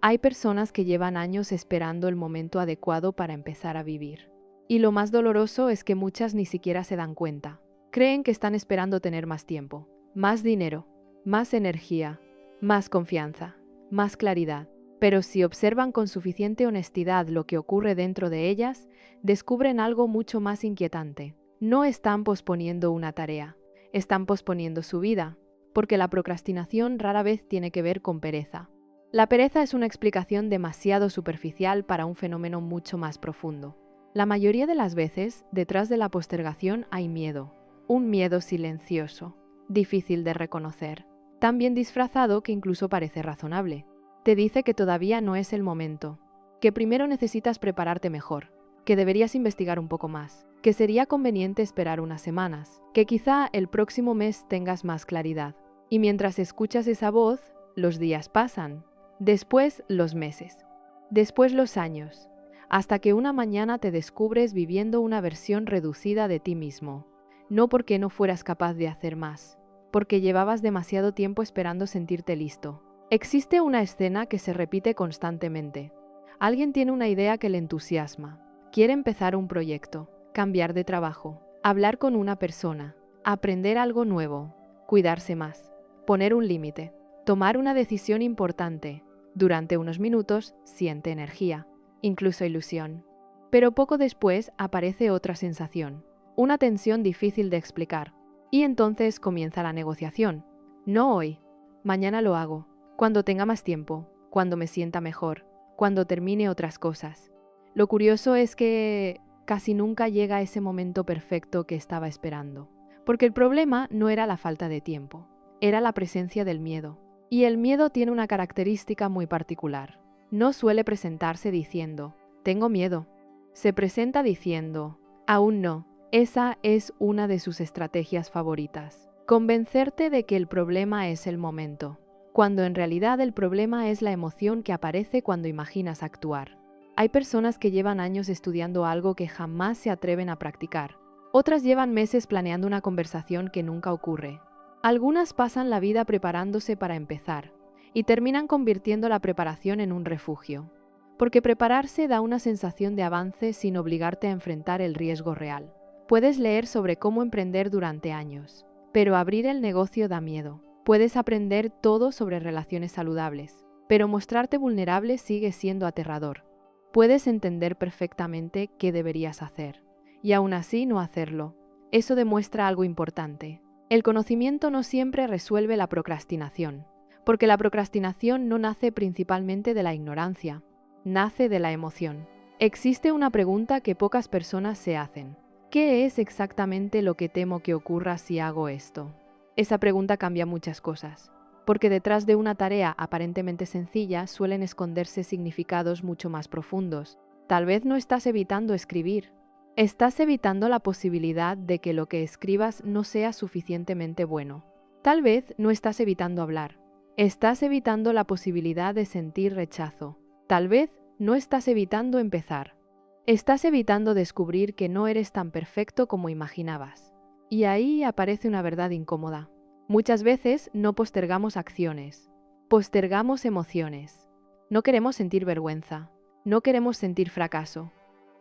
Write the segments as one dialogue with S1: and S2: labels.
S1: Hay personas que llevan años esperando el momento adecuado para empezar a vivir. Y lo más doloroso es que muchas ni siquiera se dan cuenta. Creen que están esperando tener más tiempo, más dinero, más energía, más confianza, más claridad. Pero si observan con suficiente honestidad lo que ocurre dentro de ellas, descubren algo mucho más inquietante. No están posponiendo una tarea, están posponiendo su vida, porque la procrastinación rara vez tiene que ver con pereza. La pereza es una explicación demasiado superficial para un fenómeno mucho más profundo. La mayoría de las veces, detrás de la postergación hay miedo, un miedo silencioso, difícil de reconocer, tan bien disfrazado que incluso parece razonable. Te dice que todavía no es el momento, que primero necesitas prepararte mejor, que deberías investigar un poco más, que sería conveniente esperar unas semanas, que quizá el próximo mes tengas más claridad. Y mientras escuchas esa voz, los días pasan, después los meses, después los años, hasta que una mañana te descubres viviendo una versión reducida de ti mismo, no porque no fueras capaz de hacer más, porque llevabas demasiado tiempo esperando sentirte listo. Existe una escena que se repite constantemente. Alguien tiene una idea que le entusiasma, quiere empezar un proyecto, cambiar de trabajo, hablar con una persona, aprender algo nuevo, cuidarse más, poner un límite, tomar una decisión importante. Durante unos minutos siente energía, incluso ilusión. Pero poco después aparece otra sensación, una tensión difícil de explicar. Y entonces comienza la negociación. No hoy, mañana lo hago, cuando tenga más tiempo, cuando me sienta mejor, cuando termine otras cosas. Lo curioso es que casi nunca llega ese momento perfecto que estaba esperando. Porque el problema no era la falta de tiempo, era la presencia del miedo. Y el miedo tiene una característica muy particular. No suele presentarse diciendo, tengo miedo. Se presenta diciendo, aún no. Esa es una de sus estrategias favoritas. Convencerte de que el problema es el momento, cuando en realidad el problema es la emoción que aparece cuando imaginas actuar. Hay personas que llevan años estudiando algo que jamás se atreven a practicar. Otras llevan meses planeando una conversación que nunca ocurre. Algunas pasan la vida preparándose para empezar y terminan convirtiendo la preparación en un refugio, porque prepararse da una sensación de avance sin obligarte a enfrentar el riesgo real. Puedes leer sobre cómo emprender durante años, pero abrir el negocio da miedo. Puedes aprender todo sobre relaciones saludables, pero mostrarte vulnerable sigue siendo aterrador. Puedes entender perfectamente qué deberías hacer, y aún así no hacerlo. Eso demuestra algo importante. El conocimiento no siempre resuelve la procrastinación, porque la procrastinación no nace principalmente de la ignorancia, nace de la emoción. Existe una pregunta que pocas personas se hacen. ¿Qué es exactamente lo que temo que ocurra si hago esto? Esa pregunta cambia muchas cosas, porque detrás de una tarea aparentemente sencilla suelen esconderse significados mucho más profundos. Tal vez no estás evitando escribir. Estás evitando la posibilidad de que lo que escribas no sea suficientemente bueno. Tal vez no estás evitando hablar. Estás evitando la posibilidad de sentir rechazo. Tal vez no estás evitando empezar. Estás evitando descubrir que no eres tan perfecto como imaginabas. Y ahí aparece una verdad incómoda. Muchas veces no postergamos acciones, postergamos emociones. No queremos sentir vergüenza, no queremos sentir fracaso.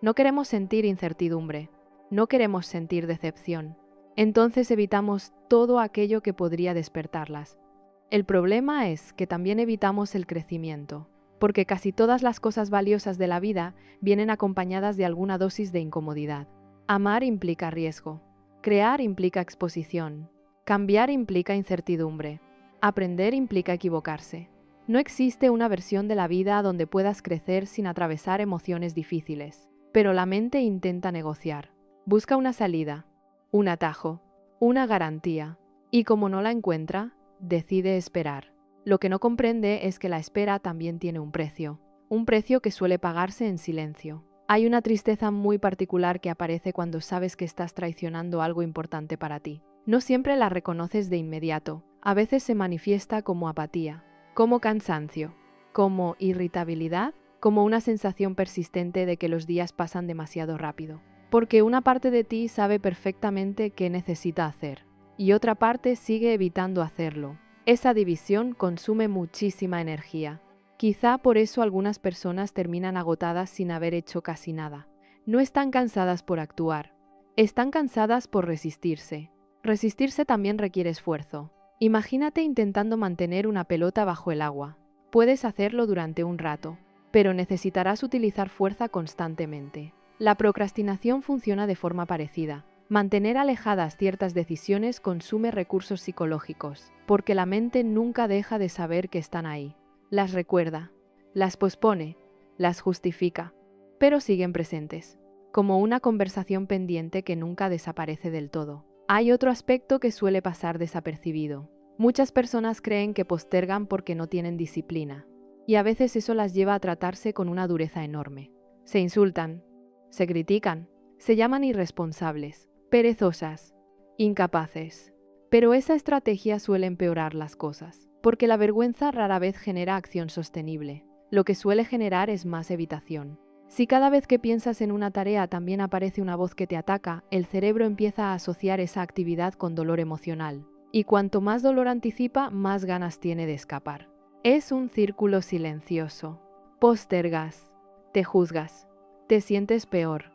S1: No queremos sentir incertidumbre, no queremos sentir decepción. Entonces evitamos todo aquello que podría despertarlas. El problema es que también evitamos el crecimiento, porque casi todas las cosas valiosas de la vida vienen acompañadas de alguna dosis de incomodidad. Amar implica riesgo, crear implica exposición, cambiar implica incertidumbre, aprender implica equivocarse. No existe una versión de la vida donde puedas crecer sin atravesar emociones difíciles. Pero la mente intenta negociar. Busca una salida, un atajo, una garantía. Y como no la encuentra, decide esperar. Lo que no comprende es que la espera también tiene un precio que suele pagarse en silencio. Hay una tristeza muy particular que aparece cuando sabes que estás traicionando algo importante para ti. No siempre la reconoces de inmediato. A veces se manifiesta como apatía, como cansancio, como irritabilidad, como una sensación persistente de que los días pasan demasiado rápido. Porque una parte de ti sabe perfectamente qué necesita hacer, y otra parte sigue evitando hacerlo. Esa división consume muchísima energía. Quizá por eso algunas personas terminan agotadas sin haber hecho casi nada. No están cansadas por actuar, están cansadas por resistirse. Resistirse también requiere esfuerzo. Imagínate intentando mantener una pelota bajo el agua. Puedes hacerlo durante un rato, pero necesitarás utilizar fuerza constantemente. La procrastinación funciona de forma parecida. Mantener alejadas ciertas decisiones consume recursos psicológicos, porque la mente nunca deja de saber que están ahí. Las recuerda, las pospone, las justifica, pero siguen presentes, como una conversación pendiente que nunca desaparece del todo. Hay otro aspecto que suele pasar desapercibido. Muchas personas creen que postergan porque no tienen disciplina, y a veces eso las lleva a tratarse con una dureza enorme. Se insultan, se critican, se llaman irresponsables, perezosas, incapaces. Pero esa estrategia suele empeorar las cosas, porque la vergüenza rara vez genera acción sostenible. Lo que suele generar es más evitación. Si cada vez que piensas en una tarea también aparece una voz que te ataca, el cerebro empieza a asociar esa actividad con dolor emocional. Y cuanto más dolor anticipa, más ganas tiene de escapar. Es un círculo silencioso. Postergas, te juzgas, te sientes peor,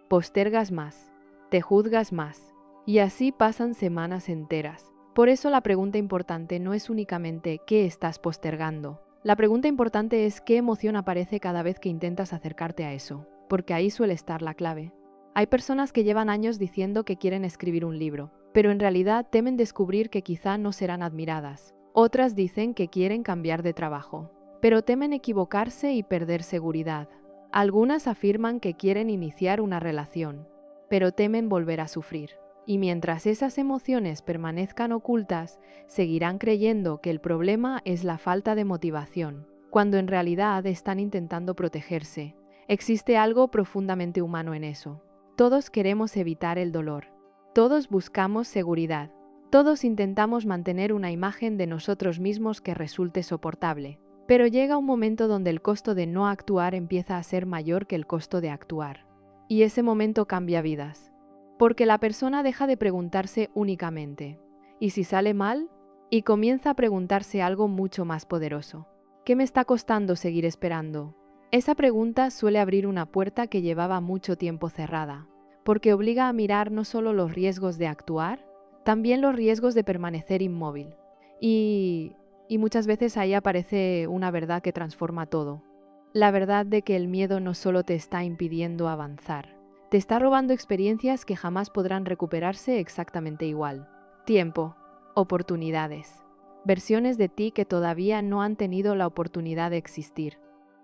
S1: postergas más, te juzgas más. Y así pasan semanas enteras. Por eso la pregunta importante no es únicamente ¿qué estás postergando? La pregunta importante es qué emoción aparece cada vez que intentas acercarte a eso, porque ahí suele estar la clave. Hay personas que llevan años diciendo que quieren escribir un libro, pero en realidad temen descubrir que quizá no serán admiradas. Otras dicen que quieren cambiar de trabajo, pero temen equivocarse y perder seguridad. Algunas afirman que quieren iniciar una relación, pero temen volver a sufrir. Y mientras esas emociones permanezcan ocultas, seguirán creyendo que el problema es la falta de motivación, cuando en realidad están intentando protegerse. Existe algo profundamente humano en eso. Todos queremos evitar el dolor. Todos buscamos seguridad. Todos intentamos mantener una imagen de nosotros mismos que resulte soportable. Pero llega un momento donde el costo de no actuar empieza a ser mayor que el costo de actuar. Y ese momento cambia vidas. Porque la persona deja de preguntarse únicamente, ¿y si sale mal? Y comienza a preguntarse algo mucho más poderoso. ¿Qué me está costando seguir esperando? Esa pregunta suele abrir una puerta que llevaba mucho tiempo cerrada, porque obliga a mirar no solo los riesgos de actuar, también los riesgos de permanecer inmóvil. Y muchas veces ahí aparece una verdad que transforma todo. La verdad de que el miedo no solo te está impidiendo avanzar, te está robando experiencias que jamás podrán recuperarse exactamente igual. Tiempo, oportunidades, versiones de ti que todavía no han tenido la oportunidad de existir.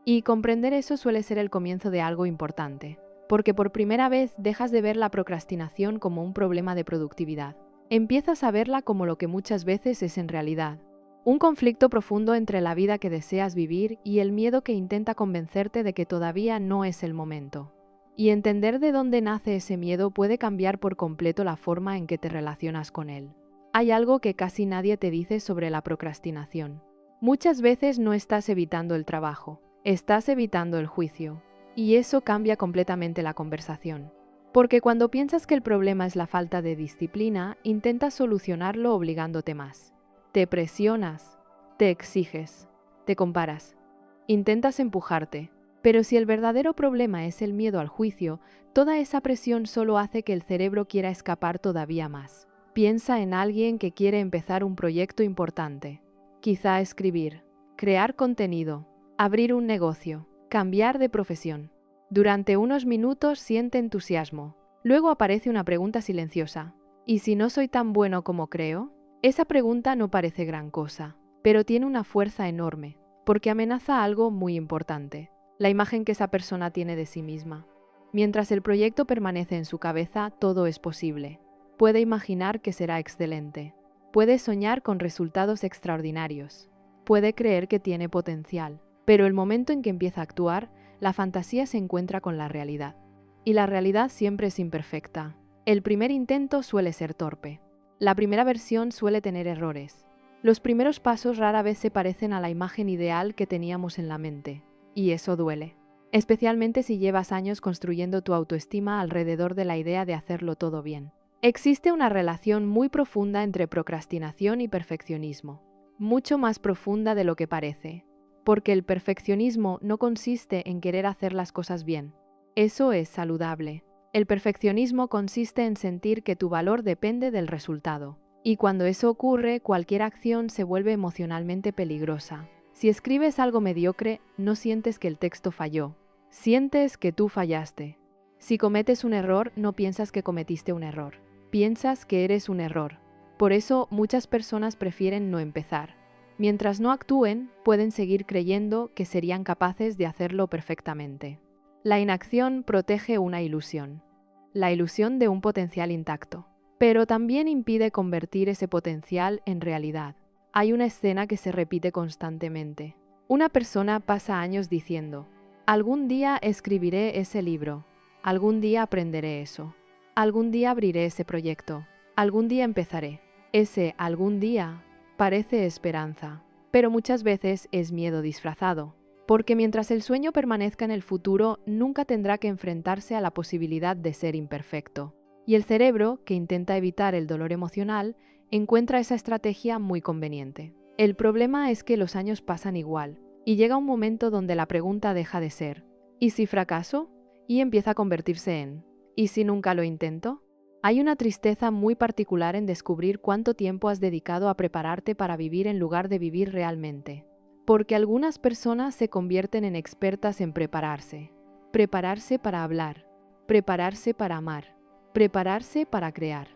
S1: Y comprender eso suele ser el comienzo de algo importante, porque por primera vez dejas de ver la procrastinación como un problema de productividad. Empiezas a verla como lo que muchas veces es en realidad. Un conflicto profundo entre la vida que deseas vivir y el miedo que intenta convencerte de que todavía no es el momento. Y entender de dónde nace ese miedo puede cambiar por completo la forma en que te relacionas con él. Hay algo que casi nadie te dice sobre la procrastinación. Muchas veces no estás evitando el trabajo, estás evitando el juicio. Y eso cambia completamente la conversación. Porque cuando piensas que el problema es la falta de disciplina, intentas solucionarlo obligándote más. Te presionas, te exiges, te comparas, intentas empujarte. Pero si el verdadero problema es el miedo al juicio, toda esa presión solo hace que el cerebro quiera escapar todavía más. Piensa en alguien que quiere empezar un proyecto importante. Quizá escribir, crear contenido, abrir un negocio, cambiar de profesión. Durante unos minutos siente entusiasmo. Luego aparece una pregunta silenciosa. ¿Y si no soy tan bueno como creo? Esa pregunta no parece gran cosa, pero tiene una fuerza enorme, porque amenaza algo muy importante. La imagen que esa persona tiene de sí misma. Mientras el proyecto permanece en su cabeza, todo es posible. Puede imaginar que será excelente. Puede soñar con resultados extraordinarios. Puede creer que tiene potencial. Pero el momento en que empieza a actuar, la fantasía se encuentra con la realidad. Y la realidad siempre es imperfecta. El primer intento suele ser torpe. La primera versión suele tener errores. Los primeros pasos rara vez se parecen a la imagen ideal que teníamos en la mente. Y eso duele, especialmente si llevas años construyendo tu autoestima alrededor de la idea de hacerlo todo bien. Existe una relación muy profunda entre procrastinación y perfeccionismo, mucho más profunda de lo que parece. porque el perfeccionismo no consiste en querer hacer las cosas bien. Eso es saludable. El perfeccionismo consiste en sentir que tu valor depende del resultado. Y cuando eso ocurre, cualquier acción se vuelve emocionalmente peligrosa. Si escribes algo mediocre, no sientes que el texto falló. Sientes que tú fallaste. Si cometes un error, no piensas que cometiste un error. Piensas que eres un error. Por eso muchas personas prefieren no empezar. Mientras no actúen, pueden seguir creyendo que serían capaces de hacerlo perfectamente. La inacción protege una ilusión. La ilusión de un potencial intacto. Pero también impide convertir ese potencial en realidad. Hay una escena que se repite constantemente. Una persona pasa años diciendo: algún día escribiré ese libro, algún día aprenderé eso, algún día abriré ese proyecto, algún día empezaré. Ese algún día parece esperanza, pero muchas veces es miedo disfrazado, porque mientras el sueño permanezca en el futuro, nunca tendrá que enfrentarse a la posibilidad de ser imperfecto. Y el cerebro, que intenta evitar el dolor emocional, encuentra esa estrategia muy conveniente. El problema es que los años pasan igual, y llega un momento donde la pregunta deja de ser ¿y si fracaso? Y empieza a convertirse en ¿y si nunca lo intento? Hay una tristeza muy particular en descubrir cuánto tiempo has dedicado a prepararte para vivir en lugar de vivir realmente. Porque algunas personas se convierten en expertas en prepararse. Prepararse para hablar, prepararse para amar, prepararse para crear,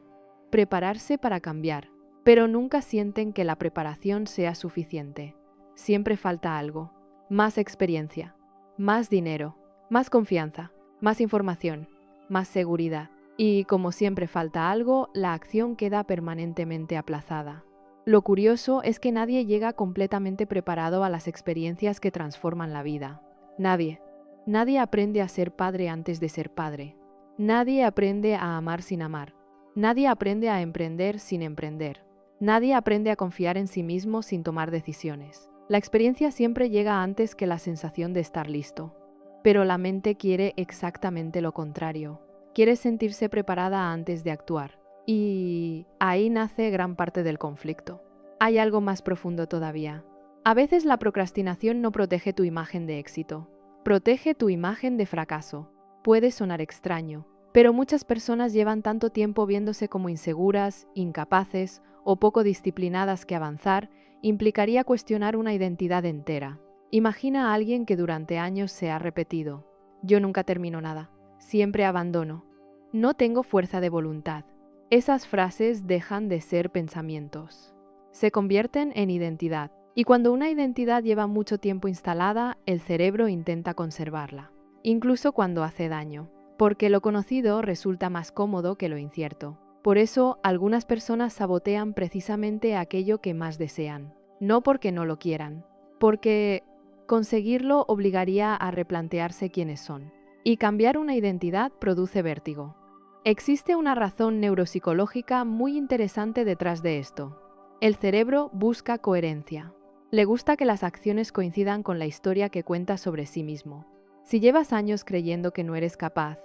S1: prepararse para cambiar, pero nunca sienten que la preparación sea suficiente. Siempre falta algo: más experiencia, más dinero, más confianza, más información, más seguridad. Y como siempre falta algo, la acción queda permanentemente aplazada. Lo curioso es que nadie llega completamente preparado a las experiencias que transforman la vida. Nadie. Nadie aprende a ser padre antes de ser padre. Nadie aprende a amar sin amar. Nadie aprende a emprender sin emprender. Nadie aprende a confiar en sí mismo sin tomar decisiones. La experiencia siempre llega antes que la sensación de estar listo. Pero la mente quiere exactamente lo contrario. Quiere sentirse preparada antes de actuar. Y ahí nace gran parte del conflicto. Hay algo más profundo todavía. A veces la procrastinación no protege tu imagen de éxito. Protege tu imagen de fracaso. Puede sonar extraño, pero muchas personas llevan tanto tiempo viéndose como inseguras, incapaces o poco disciplinadas que avanzar implicaría cuestionar una identidad entera. Imagina a alguien que durante años se ha repetido: yo nunca termino nada, siempre abandono, no tengo fuerza de voluntad. Esas frases dejan de ser pensamientos. Se convierten en identidad. Y cuando una identidad lleva mucho tiempo instalada, el cerebro intenta conservarla, incluso cuando hace daño, porque lo conocido resulta más cómodo que lo incierto. Por eso, algunas personas sabotean precisamente aquello que más desean, no porque no lo quieran, porque conseguirlo obligaría a replantearse quiénes son. Y cambiar una identidad produce vértigo. Existe una razón neuropsicológica muy interesante detrás de esto. El cerebro busca coherencia. Le gusta que las acciones coincidan con la historia que cuenta sobre sí mismo. Si llevas años creyendo que no eres capaz,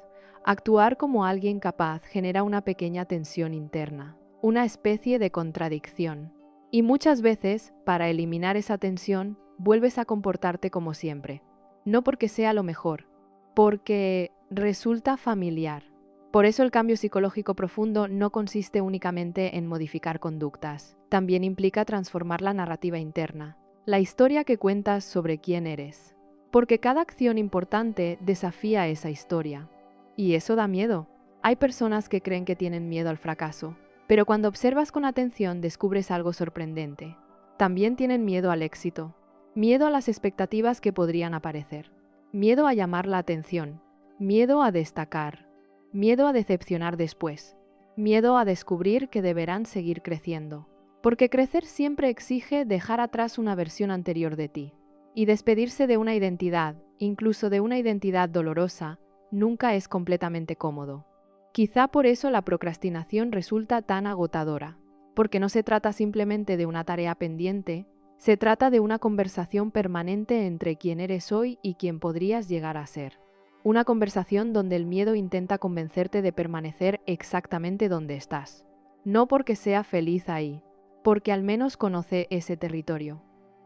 S1: actuar como alguien capaz genera una pequeña tensión interna, una especie de contradicción. Y muchas veces, para eliminar esa tensión, vuelves a comportarte como siempre. No porque sea lo mejor, porque resulta familiar. Por eso el cambio psicológico profundo no consiste únicamente en modificar conductas. También implica transformar la narrativa interna, la historia que cuentas sobre quién eres. Porque cada acción importante desafía esa historia. Y eso da miedo. Hay personas que creen que tienen miedo al fracaso, pero cuando observas con atención descubres algo sorprendente. También tienen miedo al éxito, miedo a las expectativas que podrían aparecer, miedo a llamar la atención, miedo a destacar, miedo a decepcionar después, miedo a descubrir que deberán seguir creciendo. Porque crecer siempre exige dejar atrás una versión anterior de ti. Y despedirse de una identidad, incluso de una identidad dolorosa, nunca es completamente cómodo. Quizá por eso la procrastinación resulta tan agotadora, porque no se trata simplemente de una tarea pendiente, se trata de una conversación permanente entre quién eres hoy y quién podrías llegar a ser. Una conversación donde el miedo intenta convencerte de permanecer exactamente donde estás. No porque sea feliz ahí, porque al menos conoce ese territorio.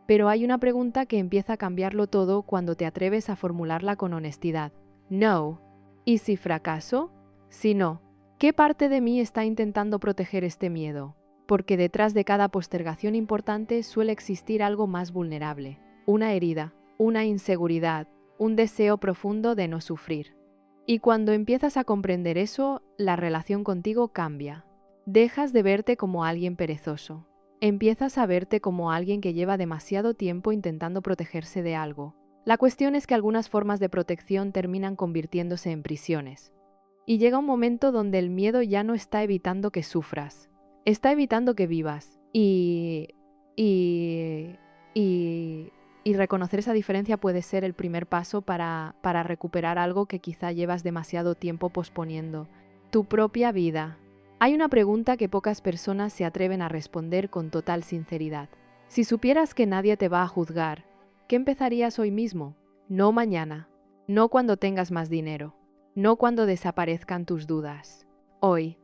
S1: Pero hay una pregunta que empieza a cambiarlo todo cuando te atreves a formularla con honestidad. No. ¿Y si fracaso? Si no, ¿qué parte de mí está intentando proteger este miedo? Porque detrás de cada postergación importante suele existir algo más vulnerable. Una herida, una inseguridad, un deseo profundo de no sufrir. Y cuando empiezas a comprender eso, la relación contigo cambia. Dejas de verte como alguien perezoso. Empiezas a verte como alguien que lleva demasiado tiempo intentando protegerse de algo. La cuestión es que algunas formas de protección terminan convirtiéndose en prisiones. Y llega un momento donde el miedo ya no está evitando que sufras, está evitando que vivas. Y, y reconocer esa diferencia puede ser el primer paso para recuperar algo que quizá llevas demasiado tiempo posponiendo. Tu propia vida. Hay una pregunta que pocas personas se atreven a responder con total sinceridad. Si supieras que nadie te va a juzgar, ¿qué empezarías hoy mismo? No mañana, no cuando tengas más dinero, no cuando desaparezcan tus dudas. Hoy.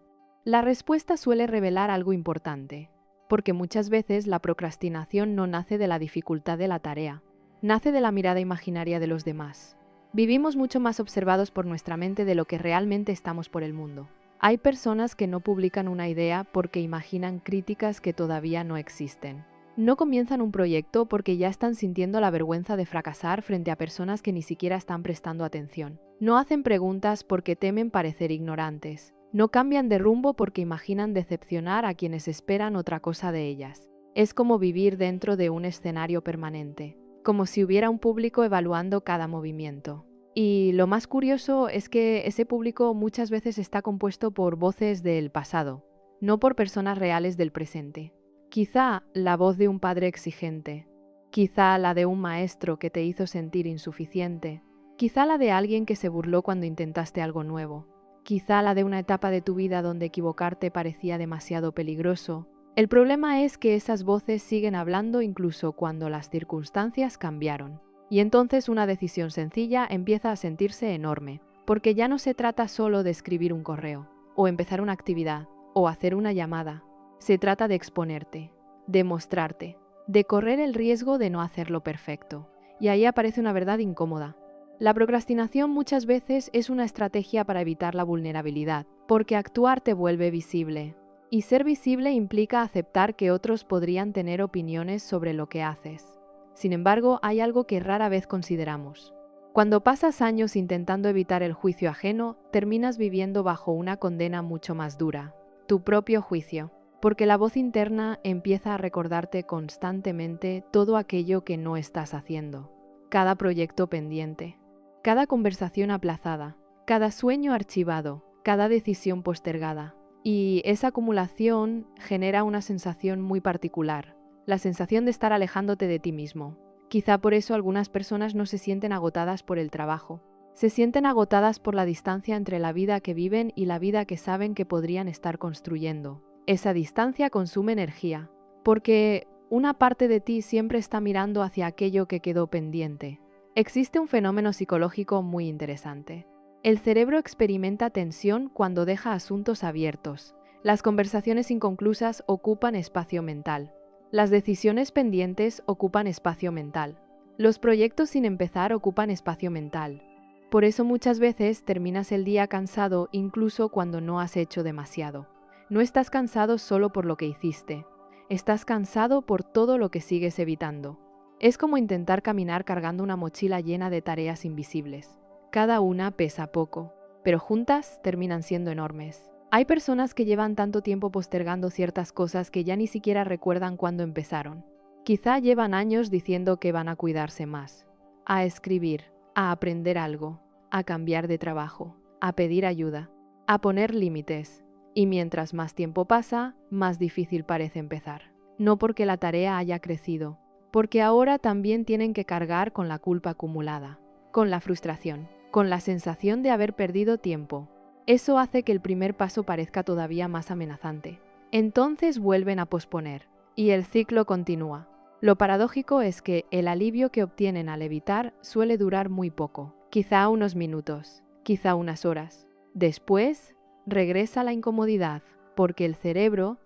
S1: La respuesta suele revelar algo importante, porque muchas veces la procrastinación no nace de la dificultad de la tarea, nace de la mirada imaginaria de los demás. Vivimos mucho más observados por nuestra mente de lo que realmente estamos por el mundo. Hay personas que no publican una idea porque imaginan críticas que todavía no existen. No comienzan un proyecto porque ya están sintiendo la vergüenza de fracasar frente a personas que ni siquiera están prestando atención. No hacen preguntas porque temen parecer ignorantes. No cambian de rumbo porque imaginan decepcionar a quienes esperan otra cosa de ellas. Es como vivir dentro de un escenario permanente, como si hubiera un público evaluando cada movimiento. Y lo más curioso es que ese público muchas veces está compuesto por voces del pasado, no por personas reales del presente. Quizá la voz de un padre exigente, quizá la de un maestro que te hizo sentir insuficiente, quizá la de alguien que se burló cuando intentaste algo nuevo, quizá la de una etapa de tu vida donde equivocarte parecía demasiado peligroso. El problema es que esas voces siguen hablando incluso cuando las circunstancias cambiaron. Y entonces una decisión sencilla empieza a sentirse enorme, porque ya no se trata solo de escribir un correo, o empezar una actividad, o hacer una llamada. Se trata de exponerte, de mostrarte, de correr el riesgo de no hacerlo perfecto. Y ahí aparece una verdad incómoda. La procrastinación muchas veces es una estrategia para evitar la vulnerabilidad, porque actuar te vuelve visible. Y ser visible implica aceptar que otros podrían tener opiniones sobre lo que haces. Sin embargo, hay algo que rara vez consideramos. Cuando pasas años intentando evitar el juicio ajeno, terminas viviendo bajo una condena mucho más dura, tu propio juicio, porque la voz interna empieza a recordarte constantemente todo aquello que no estás haciendo, cada proyecto pendiente, cada conversación aplazada, cada sueño archivado, cada decisión postergada. Y esa acumulación genera una sensación muy particular, la sensación de estar alejándote de ti mismo. Quizá por eso algunas personas no se sienten agotadas por el trabajo. Se sienten agotadas por la distancia entre la vida que viven y la vida que saben que podrían estar construyendo. Esa distancia consume energía, porque una parte de ti siempre está mirando hacia aquello que quedó pendiente. Existe un fenómeno psicológico muy interesante. El cerebro experimenta tensión cuando deja asuntos abiertos. Las conversaciones inconclusas ocupan espacio mental. Las decisiones pendientes ocupan espacio mental. Los proyectos sin empezar ocupan espacio mental. Por eso muchas veces terminas el día cansado incluso cuando no has hecho demasiado. No estás cansado solo por lo que hiciste. Estás cansado por todo lo que sigues evitando. Es como intentar caminar cargando una mochila llena de tareas invisibles. Cada una pesa poco, pero juntas terminan siendo enormes. Hay personas que llevan tanto tiempo postergando ciertas cosas que ya ni siquiera recuerdan cuándo empezaron. Quizá llevan años diciendo que van a cuidarse más, a escribir, a aprender algo, a cambiar de trabajo, a pedir ayuda, a poner límites. Y mientras más tiempo pasa, más difícil parece empezar. No porque la tarea haya crecido, porque ahora también tienen que cargar con la culpa acumulada, con la frustración, con la sensación de haber perdido tiempo. Eso hace que el primer paso parezca todavía más amenazante. Entonces vuelven a posponer, y el ciclo continúa. Lo paradójico es que el alivio que obtienen al evitar suele durar muy poco, quizá unos minutos, quizá unas horas. Después, regresa la incomodidad, porque el cerebro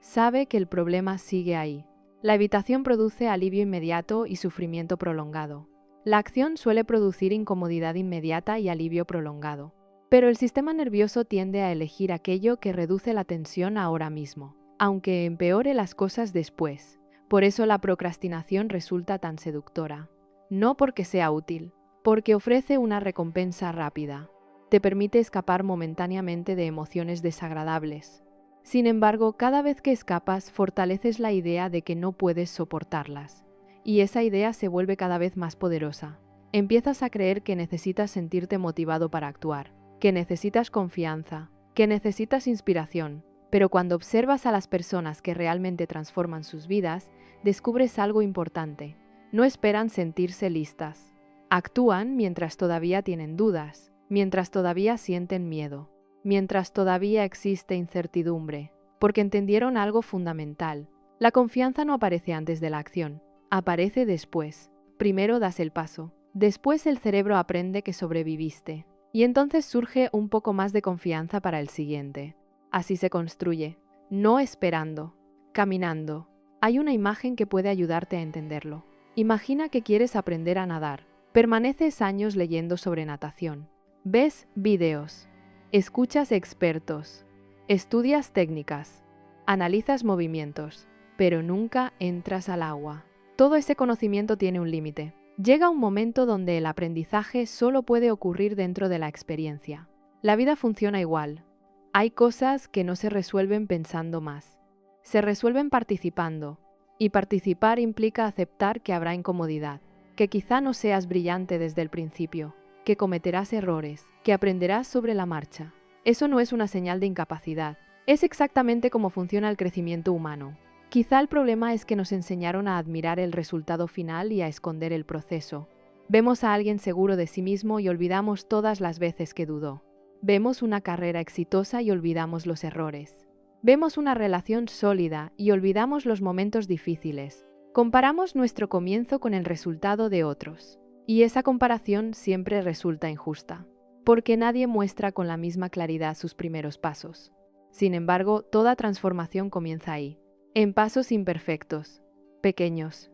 S1: sabe que el problema sigue ahí. La evitación produce alivio inmediato y sufrimiento prolongado. La acción suele producir incomodidad inmediata y alivio prolongado. Pero el sistema nervioso tiende a elegir aquello que reduce la tensión ahora mismo, aunque empeore las cosas después. Por eso la procrastinación resulta tan seductora. No porque sea útil, porque ofrece una recompensa rápida. Te permite escapar momentáneamente de emociones desagradables. Sin embargo, cada vez que escapas, fortaleces la idea de que no puedes soportarlas. Y esa idea se vuelve cada vez más poderosa. Empiezas a creer que necesitas sentirte motivado para actuar, que necesitas confianza, que necesitas inspiración. Pero cuando observas a las personas que realmente transforman sus vidas, descubres algo importante. No esperan sentirse listas. Actúan mientras todavía tienen dudas, mientras todavía sienten miedo, mientras todavía existe incertidumbre, porque entendieron algo fundamental. La confianza no aparece antes de la acción, aparece después. Primero das el paso, después el cerebro aprende que sobreviviste, y entonces surge un poco más de confianza para el siguiente. Así se construye, no esperando, caminando. Hay una imagen que puede ayudarte a entenderlo. Imagina que quieres aprender a nadar. Permaneces años leyendo sobre natación. Ves videos. Escuchas expertos. Estudias técnicas. Analizas movimientos. Pero nunca entras al agua. Todo ese conocimiento tiene un límite. Llega un momento donde el aprendizaje solo puede ocurrir dentro de la experiencia. La vida funciona igual. Hay cosas que no se resuelven pensando más. Se resuelven participando. Y participar implica aceptar que habrá incomodidad, que quizá no seas brillante desde el principio, que cometerás errores, que aprenderás sobre la marcha. Eso no es una señal de incapacidad. Es exactamente cómo funciona el crecimiento humano. Quizá el problema es que nos enseñaron a admirar el resultado final y a esconder el proceso. Vemos a alguien seguro de sí mismo y olvidamos todas las veces que dudó. Vemos una carrera exitosa y olvidamos los errores. Vemos una relación sólida y olvidamos los momentos difíciles. Comparamos nuestro comienzo con el resultado de otros. Y esa comparación siempre resulta injusta, porque nadie muestra con la misma claridad sus primeros pasos. Sin embargo, toda transformación comienza ahí, en pasos imperfectos, pequeños,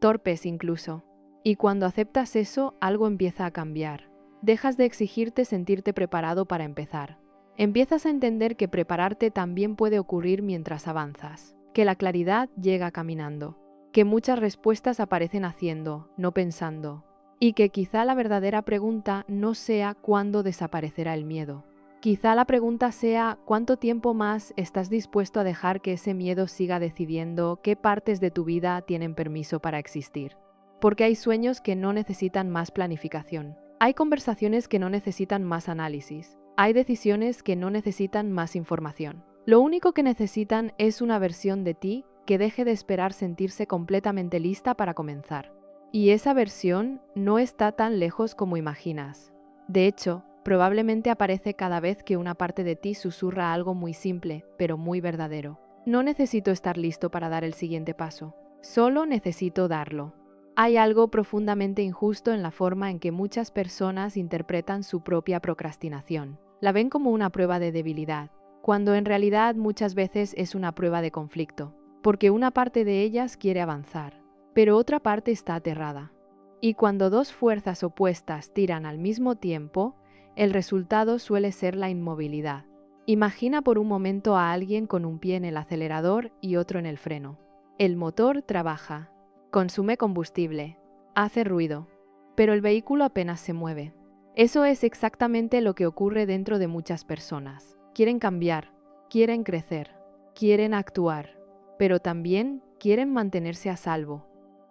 S1: torpes incluso. Y cuando aceptas eso, algo empieza a cambiar. Dejas de exigirte sentirte preparado para empezar. Empiezas a entender que prepararte también puede ocurrir mientras avanzas, que la claridad llega caminando, que muchas respuestas aparecen haciendo, no pensando, y que quizá la verdadera pregunta no sea cuándo desaparecerá el miedo. Quizá la pregunta sea cuánto tiempo más estás dispuesto a dejar que ese miedo siga decidiendo qué partes de tu vida tienen permiso para existir. Porque hay sueños que no necesitan más planificación. Hay conversaciones que no necesitan más análisis. Hay decisiones que no necesitan más información. Lo único que necesitan es una versión de ti que deje de esperar sentirse completamente lista para comenzar. Y esa versión no está tan lejos como imaginas. De hecho, probablemente aparece cada vez que una parte de ti susurra algo muy simple, pero muy verdadero. No necesito estar listo para dar el siguiente paso. Solo necesito darlo. Hay algo profundamente injusto en la forma en que muchas personas interpretan su propia procrastinación. La ven como una prueba de debilidad, cuando en realidad muchas veces es una prueba de conflicto, porque una parte de ellas quiere avanzar, pero otra parte está aterrada. Y cuando dos fuerzas opuestas tiran al mismo tiempo, el resultado suele ser la inmovilidad. Imagina por un momento a alguien con un pie en el acelerador y otro en el freno. El motor trabaja, consume combustible, hace ruido, pero el vehículo apenas se mueve. Eso es exactamente lo que ocurre dentro de muchas personas. Quieren cambiar, quieren crecer, quieren actuar, pero también quieren mantenerse a salvo.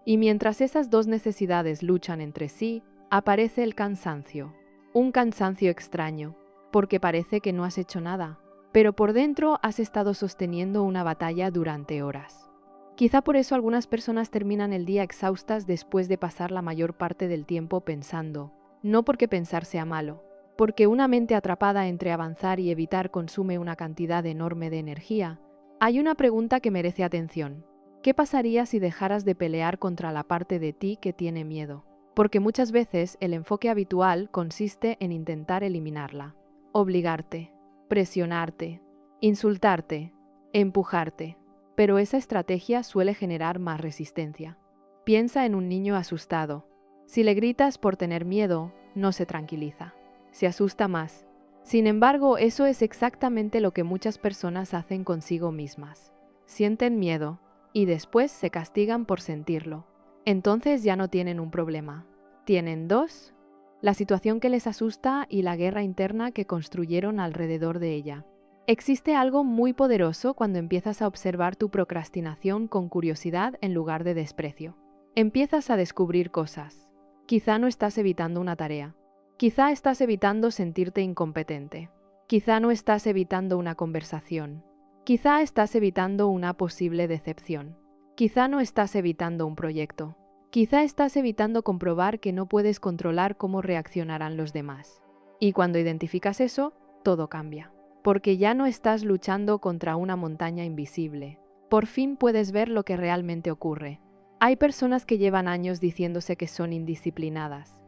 S1: Y mientras esas dos necesidades luchan entre sí, aparece el cansancio. Un cansancio extraño, porque parece que no has hecho nada, pero por dentro has estado sosteniendo una batalla durante horas. Quizá por eso algunas personas terminan el día exhaustas después de pasar la mayor parte del tiempo pensando. No porque pensar sea malo, porque una mente atrapada entre avanzar y evitar consume una cantidad enorme de energía. Hay una pregunta que merece atención. ¿Qué pasaría si dejaras de pelear contra la parte de ti que tiene miedo? Porque muchas veces el enfoque habitual consiste en intentar eliminarla, obligarte, presionarte, insultarte, empujarte. pero esa estrategia suele generar más resistencia. Piensa en un niño asustado. Si le gritas por tener miedo, no se tranquiliza. Se asusta más. Sin embargo, eso es exactamente lo que muchas personas hacen consigo mismas. Sienten miedo y después se castigan por sentirlo. Entonces ya no tienen un problema. Tienen dos: la situación que les asusta y la guerra interna que construyeron alrededor de ella. Existe algo muy poderoso cuando empiezas a observar tu procrastinación con curiosidad en lugar de desprecio. Empiezas a descubrir cosas. Quizá no estás evitando una tarea. Quizá estás evitando sentirte incompetente. Quizá no estás evitando una conversación. Quizá estás evitando una posible decepción. Quizá no estás evitando un proyecto. Quizá estás evitando comprobar que no puedes controlar cómo reaccionarán los demás. Y cuando identificas eso, todo cambia. Porque ya no estás luchando contra una montaña invisible. Por fin puedes ver lo que realmente ocurre. Hay personas que llevan años diciéndose que son indisciplinadas,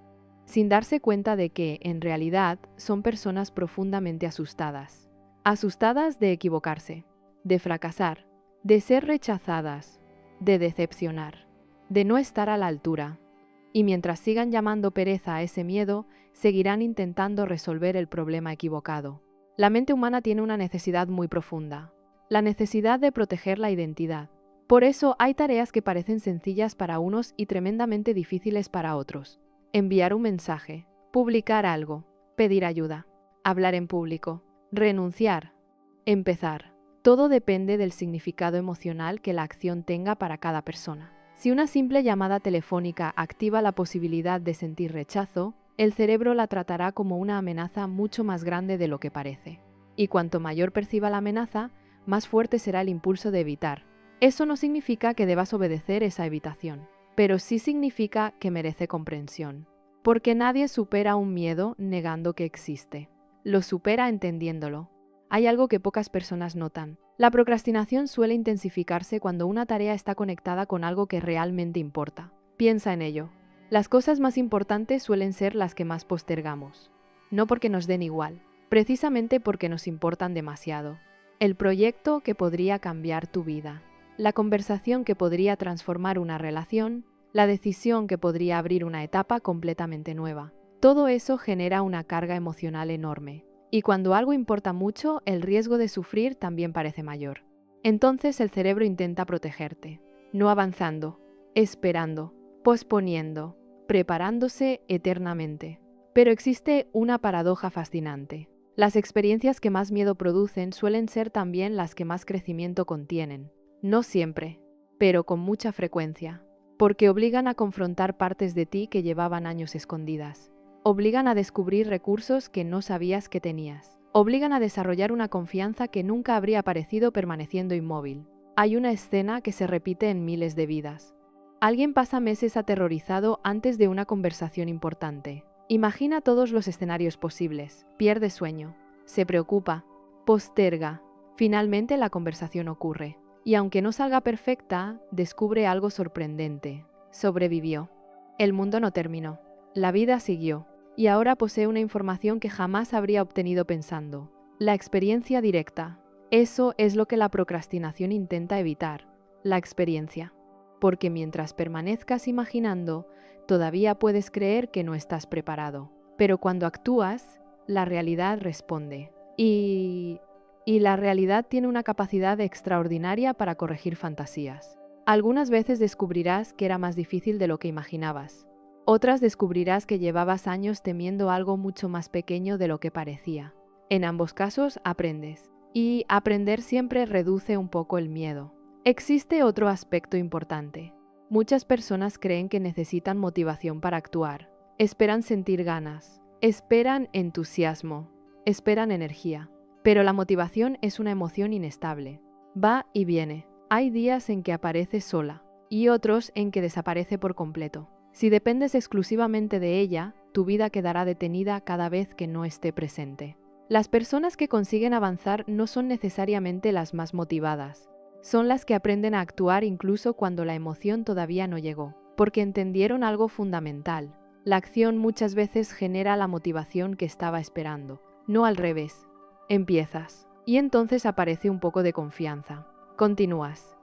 S1: sin darse cuenta de que, en realidad, son personas profundamente asustadas. Asustadas de equivocarse, de fracasar, de ser rechazadas, de decepcionar, de no estar a la altura. Y mientras sigan llamando pereza a ese miedo, seguirán intentando resolver el problema equivocado. La mente humana tiene una necesidad muy profunda, la necesidad de proteger la identidad. Por eso hay tareas que parecen sencillas para unos y tremendamente difíciles para otros. Enviar un mensaje, publicar algo, pedir ayuda, hablar en público, renunciar, empezar. Todo depende del significado emocional que la acción tenga para cada persona. Si una simple llamada telefónica activa la posibilidad de sentir rechazo, el cerebro la tratará como una amenaza mucho más grande de lo que parece. Y cuanto mayor perciba la amenaza, más fuerte será el impulso de evitar. Eso no significa que debas obedecer esa evitación, pero sí significa que merece comprensión. Porque nadie supera un miedo negando que existe. Lo supera entendiéndolo. Hay algo que pocas personas notan. La procrastinación suele intensificarse cuando una tarea está conectada con algo que realmente importa. Piensa en ello. Las cosas más importantes suelen ser las que más postergamos. No porque nos den igual, precisamente porque nos importan demasiado. El proyecto que podría cambiar tu vida. La conversación que podría transformar una relación, la decisión que podría abrir una etapa completamente nueva. Todo eso genera una carga emocional enorme. Y cuando algo importa mucho, el riesgo de sufrir también parece mayor. Entonces el cerebro intenta protegerte, no avanzando, esperando, posponiendo, preparándose eternamente. Pero existe una paradoja fascinante. Las experiencias que más miedo producen suelen ser también las que más crecimiento contienen. No siempre, pero con mucha frecuencia, porque obligan a confrontar partes de ti que llevaban años escondidas. Obligan a descubrir recursos que no sabías que tenías. Obligan a desarrollar una confianza que nunca habría aparecido permaneciendo inmóvil. Hay una escena que se repite en miles de vidas. Alguien pasa meses aterrorizado antes de una conversación importante. Imagina todos los escenarios posibles, pierde sueño, se preocupa, posterga. Finalmente la conversación ocurre. Y aunque no salga perfecta, descubre algo sorprendente. Sobrevivió. El mundo no terminó. La vida siguió. Y ahora posee una información que jamás habría obtenido pensando. La experiencia directa. Eso es lo que la procrastinación intenta evitar. La experiencia. Porque mientras permanezcas imaginando, todavía puedes creer que no estás preparado. Pero cuando actúas, la realidad responde. Y la realidad tiene una capacidad extraordinaria para corregir fantasías. Algunas veces descubrirás que era más difícil de lo que imaginabas. Otras descubrirás que llevabas años temiendo algo mucho más pequeño de lo que parecía. En ambos casos aprendes. Y aprender siempre reduce un poco el miedo. Existe otro aspecto importante. Muchas personas creen que necesitan motivación para actuar. Esperan sentir ganas. Esperan entusiasmo. Esperan energía. Pero la motivación es una emoción inestable. Va y viene. Hay días en que aparece sola y otros en que desaparece por completo. Si dependes exclusivamente de ella, tu vida quedará detenida cada vez que no esté presente. Las personas que consiguen avanzar no son necesariamente las más motivadas. Son las que aprenden a actuar incluso cuando la emoción todavía no llegó, porque entendieron algo fundamental. La acción muchas veces genera la motivación que estaba esperando, no al revés. Empiezas, y entonces aparece un poco de confianza. Continúas,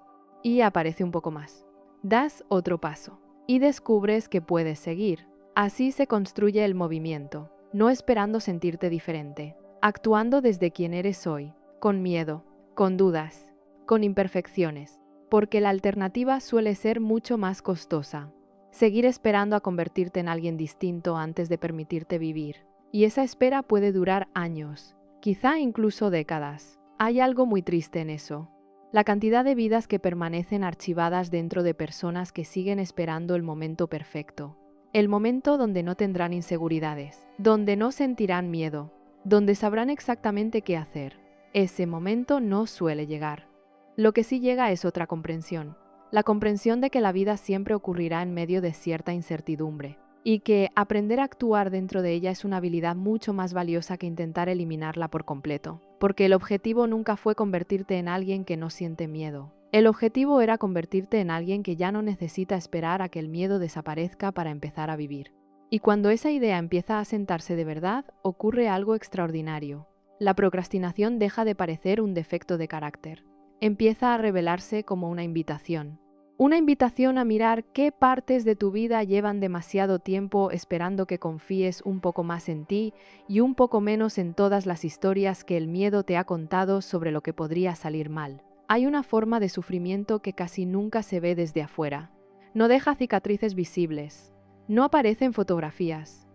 S1: y aparece un poco más. Das otro paso y descubres que puedes seguir. Así se construye el movimiento, no esperando sentirte diferente, actuando desde quien eres hoy, con miedo, con dudas, con imperfecciones, porque la alternativa suele ser mucho más costosa. Seguir esperando a convertirte en alguien distinto antes de permitirte vivir. Y esa espera puede durar años, quizá incluso décadas. Hay algo muy triste en eso. La cantidad de vidas que permanecen archivadas dentro de personas que siguen esperando el momento perfecto. El momento donde no tendrán inseguridades, donde no sentirán miedo, donde sabrán exactamente qué hacer. Ese momento no suele llegar. Lo que sí llega es otra comprensión. La comprensión de que la vida siempre ocurrirá en medio de cierta incertidumbre y que aprender a actuar dentro de ella es una habilidad mucho más valiosa que intentar eliminarla por completo, porque el objetivo nunca fue convertirte en alguien que no siente miedo. El objetivo era convertirte en alguien que ya no necesita esperar a que el miedo desaparezca para empezar a vivir. Y cuando esa idea empieza a asentarse de verdad, ocurre algo extraordinario. La procrastinación deja de parecer un defecto de carácter. Empieza a revelarse como una invitación. Una invitación a mirar qué partes de tu vida llevan demasiado tiempo esperando que confíes un poco más en ti y un poco menos en todas las historias que el miedo te ha contado sobre lo que podría salir mal. Hay una forma de sufrimiento que casi nunca se ve desde afuera. No deja cicatrices visibles. No aparece en fotografías.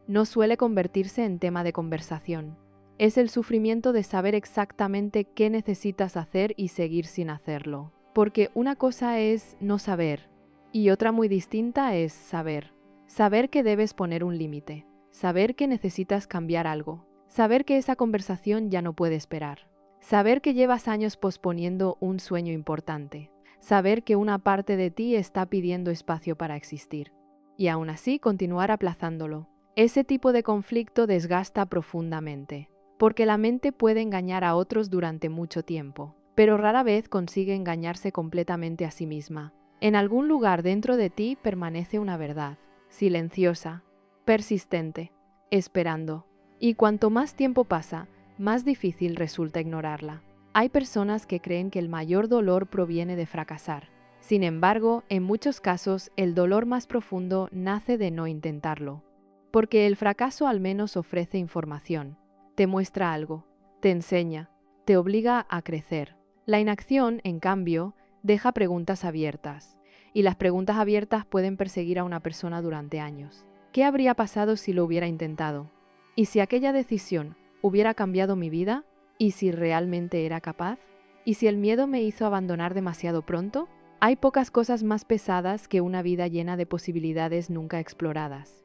S1: No suele convertirse en tema de conversación. Es el sufrimiento de saber exactamente qué necesitas hacer y seguir sin hacerlo. Porque una cosa es no saber y otra muy distinta es saber. Saber que debes poner un límite. Saber que necesitas cambiar algo. Saber que esa conversación ya no puede esperar. Saber que llevas años posponiendo un sueño importante. Saber que una parte de ti está pidiendo espacio para existir. Y aún así continuar aplazándolo. Ese tipo de conflicto desgasta profundamente. Porque la mente puede engañar a otros durante mucho tiempo, pero rara vez consigue engañarse completamente a sí misma. En algún lugar dentro de ti permanece una verdad, silenciosa, persistente, esperando. Y cuanto más tiempo pasa, más difícil resulta ignorarla. Hay personas que creen que el mayor dolor proviene de fracasar. Sin embargo, en muchos casos, el dolor más profundo nace de no intentarlo. Porque el fracaso al menos ofrece información. Te muestra algo, te enseña, te obliga a crecer. La inacción, en cambio, deja preguntas abiertas, y las preguntas abiertas pueden perseguir a una persona durante años. ¿Qué habría pasado si lo hubiera intentado? ¿Y si aquella decisión hubiera cambiado mi vida? ¿Y si realmente era capaz? ¿Y si el miedo me hizo abandonar demasiado pronto? Hay pocas cosas más pesadas que una vida llena de posibilidades nunca exploradas.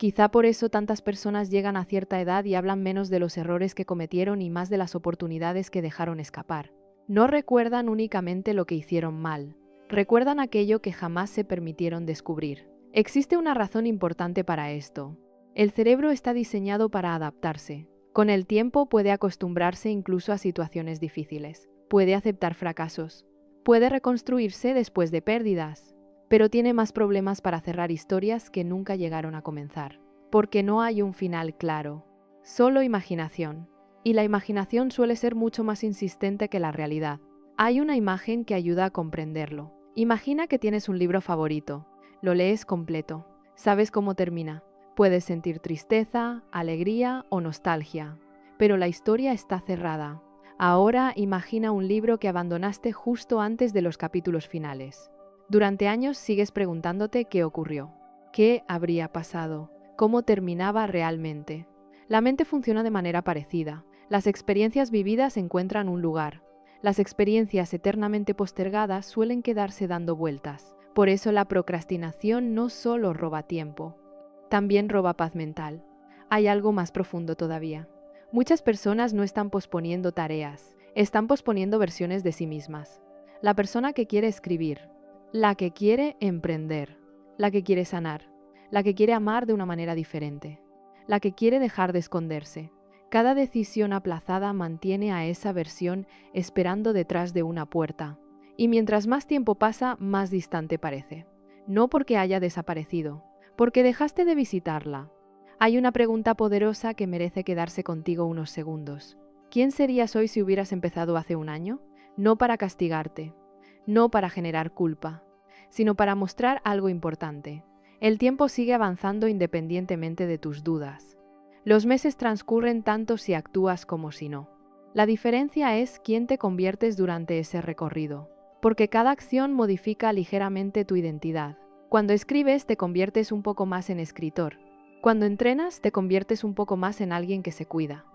S1: Quizá por eso tantas personas llegan a cierta edad y hablan menos de los errores que cometieron y más de las oportunidades que dejaron escapar. No recuerdan únicamente lo que hicieron mal, recuerdan aquello que jamás se permitieron descubrir. Existe una razón importante para esto. El cerebro está diseñado para adaptarse. Con el tiempo puede acostumbrarse incluso a situaciones difíciles, puede aceptar fracasos, puede reconstruirse después de pérdidas. Pero tiene más problemas para cerrar historias que nunca llegaron a comenzar, porque no hay un final claro, solo imaginación. Y la imaginación suele ser mucho más insistente que la realidad. Hay una imagen que ayuda a comprenderlo. Imagina que tienes un libro favorito, lo lees completo, sabes cómo termina. Puedes sentir tristeza, alegría o nostalgia, pero la historia está cerrada. Ahora imagina un libro que abandonaste justo antes de los capítulos finales. Durante años sigues preguntándote qué ocurrió, qué habría pasado, cómo terminaba realmente. La mente funciona de manera parecida. Las experiencias vividas encuentran un lugar. Las experiencias eternamente postergadas suelen quedarse dando vueltas. Por eso la procrastinación no solo roba tiempo, también roba paz mental. Hay algo más profundo todavía. Muchas personas no están posponiendo tareas, están posponiendo versiones de sí mismas. La persona que quiere escribir, la que quiere emprender, la que quiere sanar, la que quiere amar de una manera diferente, la que quiere dejar de esconderse. Cada decisión aplazada mantiene a esa versión esperando detrás de una puerta. Y mientras más tiempo pasa, más distante parece. No porque haya desaparecido, porque dejaste de visitarla. Hay una pregunta poderosa que merece quedarse contigo unos segundos. ¿Quién serías hoy si hubieras empezado hace un año? No para castigarte, no para generar culpa, sino para mostrar algo importante. El tiempo sigue avanzando independientemente de tus dudas. Los meses transcurren tanto si actúas como si no. La diferencia es quién te conviertes durante ese recorrido, porque cada acción modifica ligeramente tu identidad. Cuando escribes te conviertes un poco más en escritor. Cuando entrenas te conviertes un poco más en alguien que se cuida.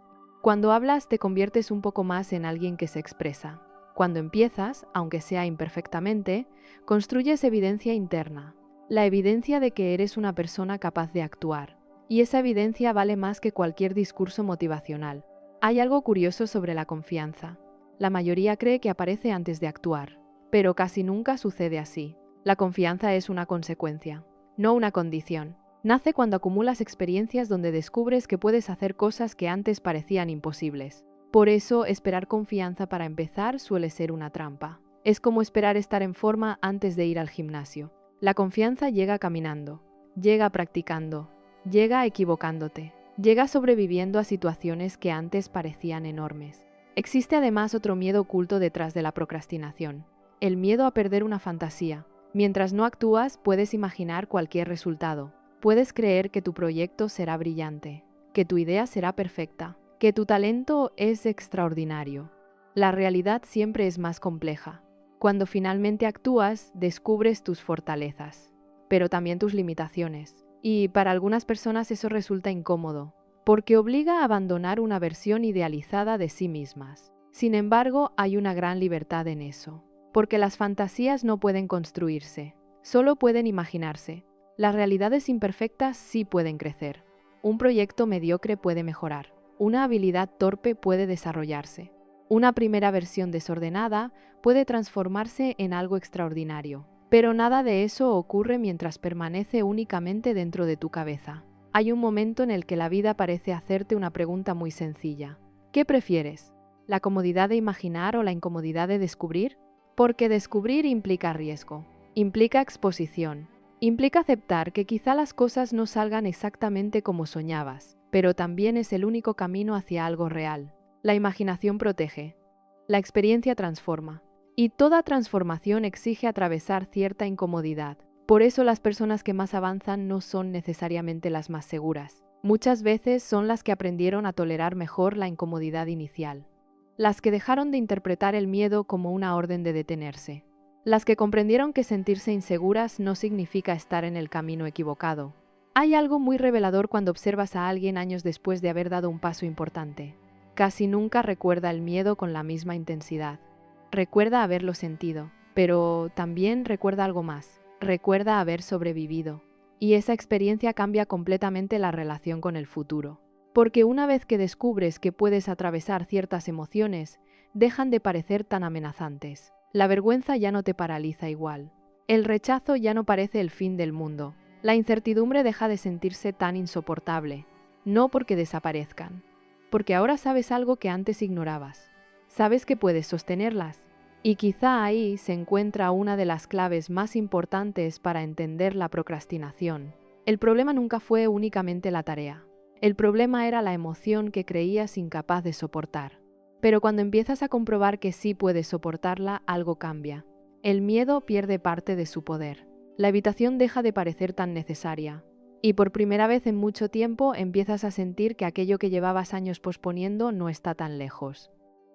S1: Cuando hablas te conviertes un poco más en alguien que se expresa. Cuando empiezas, aunque sea imperfectamente, construyes evidencia interna, la evidencia de que eres una persona capaz de actuar. Y esa evidencia vale más que cualquier discurso motivacional. Hay algo curioso sobre la confianza. La mayoría cree que aparece antes de actuar, pero casi nunca sucede así. La confianza es una consecuencia, no una condición. Nace cuando acumulas experiencias donde descubres que puedes hacer cosas que antes parecían imposibles. Por eso, esperar confianza para empezar suele ser una trampa. Es como esperar estar en forma antes de ir al gimnasio. La confianza llega caminando, llega practicando, llega equivocándote, llega sobreviviendo a situaciones que antes parecían enormes. Existe además otro miedo oculto detrás de la procrastinación, el miedo a perder una fantasía. Mientras no actúas, puedes imaginar cualquier resultado. Puedes creer que tu proyecto será brillante, que tu idea será perfecta, que tu talento es extraordinario. La realidad siempre es más compleja. Cuando finalmente actúas, descubres tus fortalezas, pero también tus limitaciones. Y para algunas personas eso resulta incómodo, porque obliga a abandonar una versión idealizada de sí mismas. Sin embargo, hay una gran libertad en eso, porque las fantasías no pueden construirse, solo pueden imaginarse. Las realidades imperfectas sí pueden crecer. Un proyecto mediocre puede mejorar. Una habilidad torpe puede desarrollarse. Una primera versión desordenada puede transformarse en algo extraordinario. Pero nada de eso ocurre mientras permanece únicamente dentro de tu cabeza. Hay un momento en el que la vida parece hacerte una pregunta muy sencilla. ¿Qué prefieres? ¿La comodidad de imaginar o la incomodidad de descubrir? Porque descubrir implica riesgo, implica exposición, implica aceptar que quizá las cosas no salgan exactamente como soñabas, pero también es el único camino hacia algo real. La imaginación protege, la experiencia transforma, y toda transformación exige atravesar cierta incomodidad. Por eso las personas que más avanzan no son necesariamente las más seguras. Muchas veces son las que aprendieron a tolerar mejor la incomodidad inicial. Las que dejaron de interpretar el miedo como una orden de detenerse. Las que comprendieron que sentirse inseguras no significa estar en el camino equivocado. Hay algo muy revelador cuando observas a alguien años después de haber dado un paso importante. Casi nunca recuerda el miedo con la misma intensidad. Recuerda haberlo sentido, pero también recuerda algo más. Recuerda haber sobrevivido. Y esa experiencia cambia completamente la relación con el futuro. Porque una vez que descubres que puedes atravesar ciertas emociones, dejan de parecer tan amenazantes. La vergüenza ya no te paraliza igual. El rechazo ya no parece el fin del mundo. La incertidumbre deja de sentirse tan insoportable. No porque desaparezcan, porque ahora sabes algo que antes ignorabas. Sabes que puedes sostenerlas. Y quizá ahí se encuentra una de las claves más importantes para entender la procrastinación. El problema nunca fue únicamente la tarea. El problema era la emoción que creías incapaz de soportar. Pero cuando empiezas a comprobar que sí puedes soportarla, algo cambia. El miedo pierde parte de su poder. La evitación deja de parecer tan necesaria. Y por primera vez en mucho tiempo empiezas a sentir que aquello que llevabas años posponiendo no está tan lejos.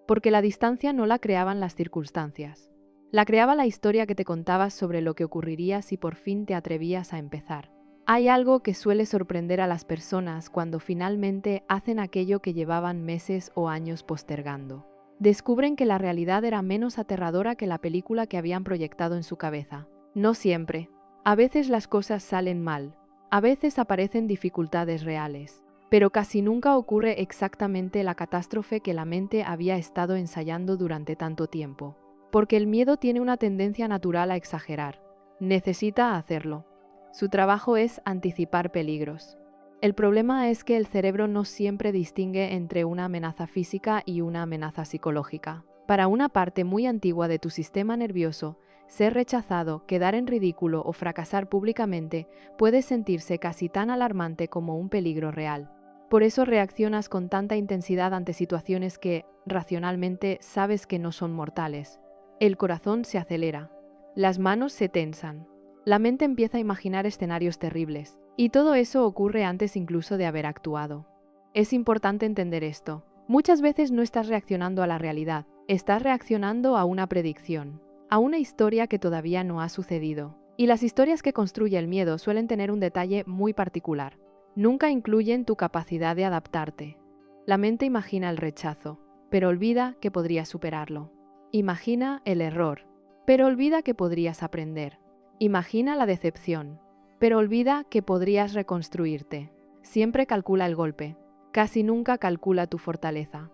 S1: Porque la distancia no la creaban las circunstancias. La creaba la historia que te contabas sobre lo que ocurriría si por fin te atrevías a empezar. Hay algo que suele sorprender a las personas cuando finalmente hacen aquello que llevaban meses o años postergando. Descubren que la realidad era menos aterradora que la película que habían proyectado en su cabeza. No siempre. A veces las cosas salen mal. A veces aparecen dificultades reales. Pero casi nunca ocurre exactamente la catástrofe que la mente había estado ensayando durante tanto tiempo. Porque el miedo tiene una tendencia natural a exagerar. Necesita hacerlo. Su trabajo es anticipar peligros. El problema es que el cerebro no siempre distingue entre una amenaza física y una amenaza psicológica. Para una parte muy antigua de tu sistema nervioso, ser rechazado, quedar en ridículo o fracasar públicamente puede sentirse casi tan alarmante como un peligro real. Por eso reaccionas con tanta intensidad ante situaciones que, racionalmente, sabes que no son mortales. El corazón se acelera. Las manos se tensan. La mente empieza a imaginar escenarios terribles. Y todo eso ocurre antes incluso de haber actuado. Es importante entender esto. Muchas veces no estás reaccionando a la realidad. Estás reaccionando a una predicción. A una historia que todavía no ha sucedido. Y las historias que construye el miedo suelen tener un detalle muy particular. Nunca incluyen tu capacidad de adaptarte. La mente imagina el rechazo, pero olvida que podrías superarlo. Imagina el error, pero olvida que podrías aprender. Imagina la decepción, pero olvida que podrías reconstruirte. Siempre calcula el golpe, casi nunca calcula tu fortaleza.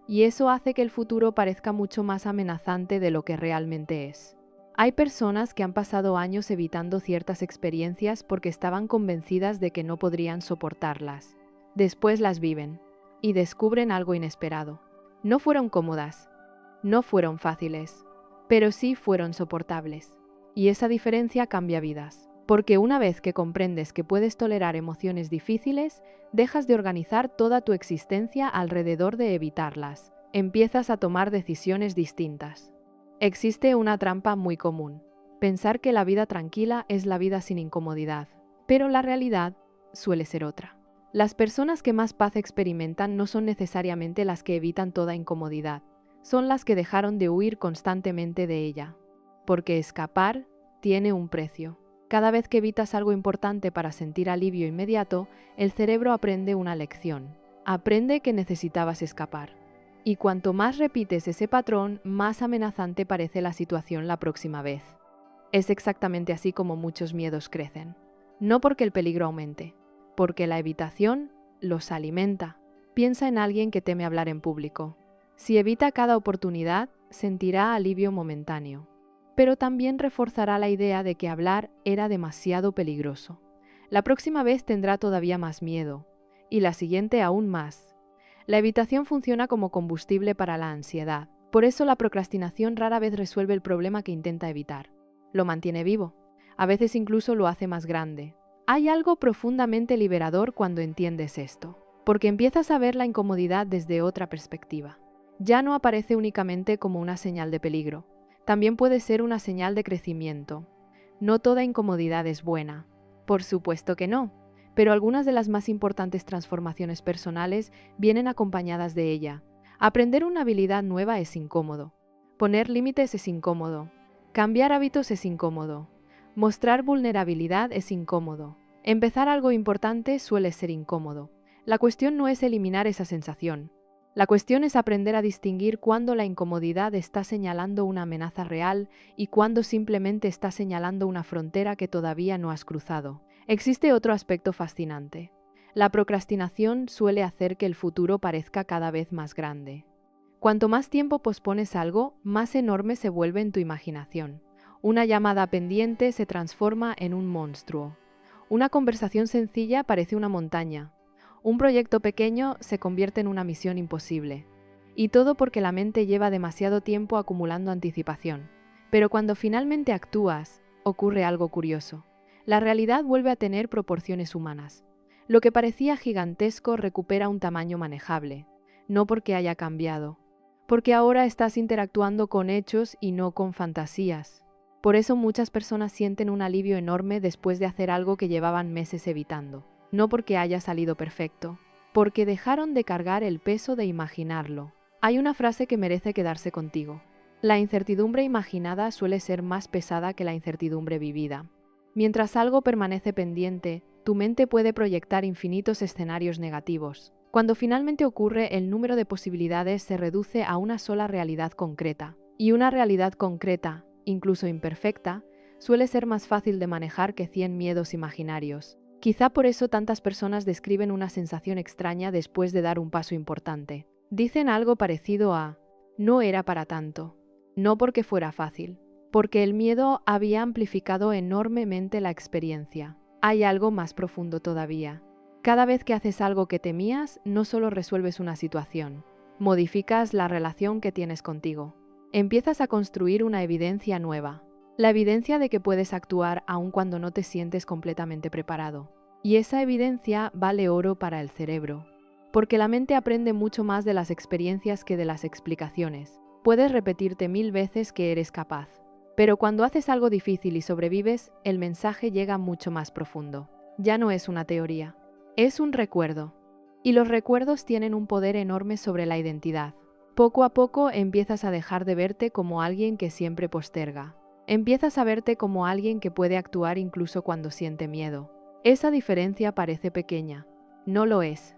S1: Y eso hace que el futuro parezca mucho más amenazante de lo que realmente es. Hay personas que han pasado años evitando ciertas experiencias porque estaban convencidas de que no podrían soportarlas. Después las viven y descubren algo inesperado. No fueron cómodas, no fueron fáciles, pero sí fueron soportables. Y esa diferencia cambia vidas, porque una vez que comprendes que puedes tolerar emociones difíciles, dejas de organizar toda tu existencia alrededor de evitarlas. Empiezas a tomar decisiones distintas. Existe una trampa muy común: pensar que la vida tranquila es la vida sin incomodidad, pero la realidad suele ser otra. Las personas que más paz experimentan no son necesariamente las que evitan toda incomodidad, son las que dejaron de huir constantemente de ella. Porque escapar tiene un precio. Cada vez que evitas algo importante para sentir alivio inmediato, el cerebro aprende una lección. Aprende que necesitabas escapar. Y cuanto más repites ese patrón, más amenazante parece la situación la próxima vez. Es exactamente así como muchos miedos crecen. No porque el peligro aumente, porque la evitación los alimenta. Piensa en alguien que teme hablar en público. Si evita cada oportunidad, sentirá alivio momentáneo, pero también reforzará la idea de que hablar era demasiado peligroso. La próxima vez tendrá todavía más miedo, y la siguiente aún más. La evitación funciona como combustible para la ansiedad. Por eso la procrastinación rara vez resuelve el problema que intenta evitar. Lo mantiene vivo. A veces incluso lo hace más grande. Hay algo profundamente liberador cuando entiendes esto, porque empiezas a ver la incomodidad desde otra perspectiva. Ya no aparece únicamente como una señal de peligro. También puede ser una señal de crecimiento. No toda incomodidad es buena. Por supuesto que no. Pero algunas de las más importantes transformaciones personales vienen acompañadas de ella. Aprender una habilidad nueva es incómodo. Poner límites es incómodo. Cambiar hábitos es incómodo. Mostrar vulnerabilidad es incómodo. Empezar algo importante suele ser incómodo. La cuestión no es eliminar esa sensación. La cuestión es aprender a distinguir cuándo la incomodidad está señalando una amenaza real y cuándo simplemente está señalando una frontera que todavía no has cruzado. Existe otro aspecto fascinante. La procrastinación suele hacer que el futuro parezca cada vez más grande. Cuanto más tiempo pospones algo, más enorme se vuelve en tu imaginación. Una llamada pendiente se transforma en un monstruo. Una conversación sencilla parece una montaña. Un proyecto pequeño se convierte en una misión imposible. Y todo porque la mente lleva demasiado tiempo acumulando anticipación. Pero cuando finalmente actúas, ocurre algo curioso. La realidad vuelve a tener proporciones humanas. Lo que parecía gigantesco recupera un tamaño manejable, no porque haya cambiado, porque ahora estás interactuando con hechos y no con fantasías. Por eso muchas personas sienten un alivio enorme después de hacer algo que llevaban meses evitando. No porque haya salido perfecto, porque dejaron de cargar el peso de imaginarlo. Hay una frase que merece quedarse contigo. La incertidumbre imaginada suele ser más pesada que la incertidumbre vivida. Mientras algo permanece pendiente, tu mente puede proyectar infinitos escenarios negativos. Cuando finalmente ocurre, el número de posibilidades se reduce a una sola realidad concreta. Y una realidad concreta, incluso imperfecta, suele ser más fácil de manejar que 100 miedos imaginarios. Quizá por eso tantas personas describen una sensación extraña después de dar un paso importante. Dicen algo parecido a: no era para tanto. No porque fuera fácil, porque el miedo había amplificado enormemente la experiencia. Hay algo más profundo todavía. Cada vez que haces algo que temías, no solo resuelves una situación, modificas la relación que tienes contigo. Empiezas a construir una evidencia nueva. La evidencia de que puedes actuar aun cuando no te sientes completamente preparado. Y esa evidencia vale oro para el cerebro. Porque la mente aprende mucho más de las experiencias que de las explicaciones. Puedes repetirte 1000 veces que eres capaz. Pero cuando haces algo difícil y sobrevives, el mensaje llega mucho más profundo. Ya no es una teoría, es un recuerdo. Y los recuerdos tienen un poder enorme sobre la identidad. Poco a poco empiezas a dejar de verte como alguien que siempre posterga. Empiezas a verte como alguien que puede actuar incluso cuando siente miedo. Esa diferencia parece pequeña. No lo es.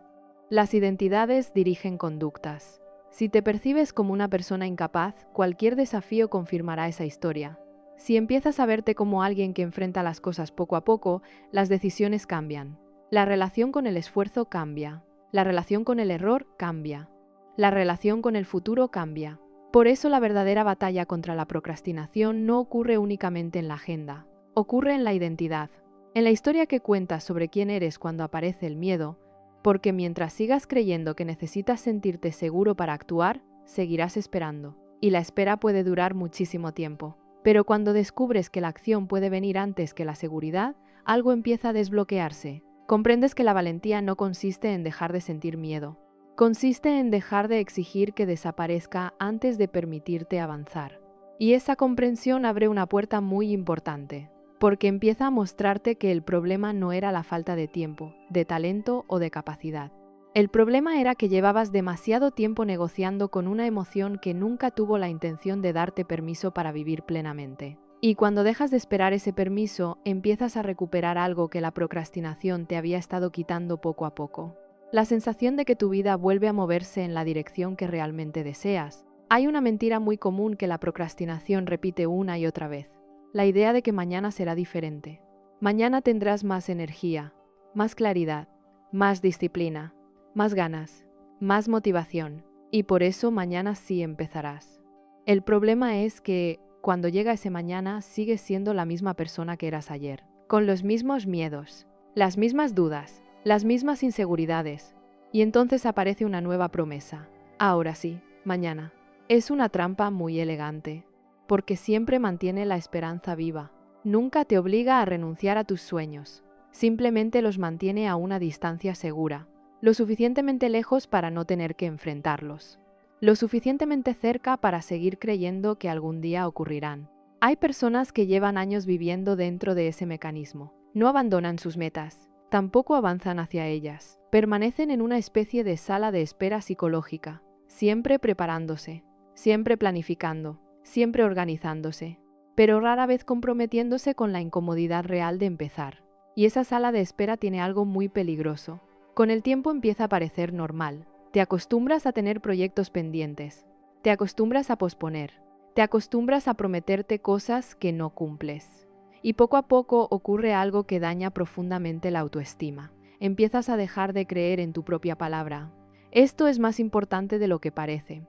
S1: Las identidades dirigen conductas. Si te percibes como una persona incapaz, cualquier desafío confirmará esa historia. Si empiezas a verte como alguien que enfrenta las cosas poco a poco, las decisiones cambian. La relación con el esfuerzo cambia. La relación con el error cambia. La relación con el futuro cambia. Por eso la verdadera batalla contra la procrastinación no ocurre únicamente en la agenda, ocurre en la identidad, en la historia que cuentas sobre quién eres cuando aparece el miedo, porque mientras sigas creyendo que necesitas sentirte seguro para actuar, seguirás esperando, y la espera puede durar muchísimo tiempo. Pero cuando descubres que la acción puede venir antes que la seguridad, algo empieza a desbloquearse. Comprendes que la valentía no consiste en dejar de sentir miedo. Consiste en dejar de exigir que desaparezca antes de permitirte avanzar. Y esa comprensión abre una puerta muy importante, porque empieza a mostrarte que el problema no era la falta de tiempo, de talento o de capacidad. El problema era que llevabas demasiado tiempo negociando con una emoción que nunca tuvo la intención de darte permiso para vivir plenamente. Y cuando dejas de esperar ese permiso, empiezas a recuperar algo que la procrastinación te había estado quitando poco a poco. La sensación de que tu vida vuelve a moverse en la dirección que realmente deseas. Hay una mentira muy común que la procrastinación repite una y otra vez. La idea de que mañana será diferente. Mañana tendrás más energía, más claridad, más disciplina, más ganas, más motivación, y por eso mañana sí empezarás. El problema es que, cuando llega ese mañana, sigues siendo la misma persona que eras ayer, con los mismos miedos, las mismas dudas, las mismas inseguridades, y entonces aparece una nueva promesa. Ahora sí, mañana. Es una trampa muy elegante, porque siempre mantiene la esperanza viva. Nunca te obliga a renunciar a tus sueños, simplemente los mantiene a una distancia segura, lo suficientemente lejos para no tener que enfrentarlos, lo suficientemente cerca para seguir creyendo que algún día ocurrirán. Hay personas que llevan años viviendo dentro de ese mecanismo. No abandonan sus metas, tampoco avanzan hacia ellas. Permanecen en una especie de sala de espera psicológica, siempre preparándose, siempre planificando, siempre organizándose, pero rara vez comprometiéndose con la incomodidad real de empezar. Y esa sala de espera tiene algo muy peligroso. Con el tiempo empieza a parecer normal. Te acostumbras a tener proyectos pendientes, te acostumbras a posponer, te acostumbras a prometerte cosas que no cumples. Y poco a poco ocurre algo que daña profundamente la autoestima. Empiezas a dejar de creer en tu propia palabra. Esto es más importante de lo que parece,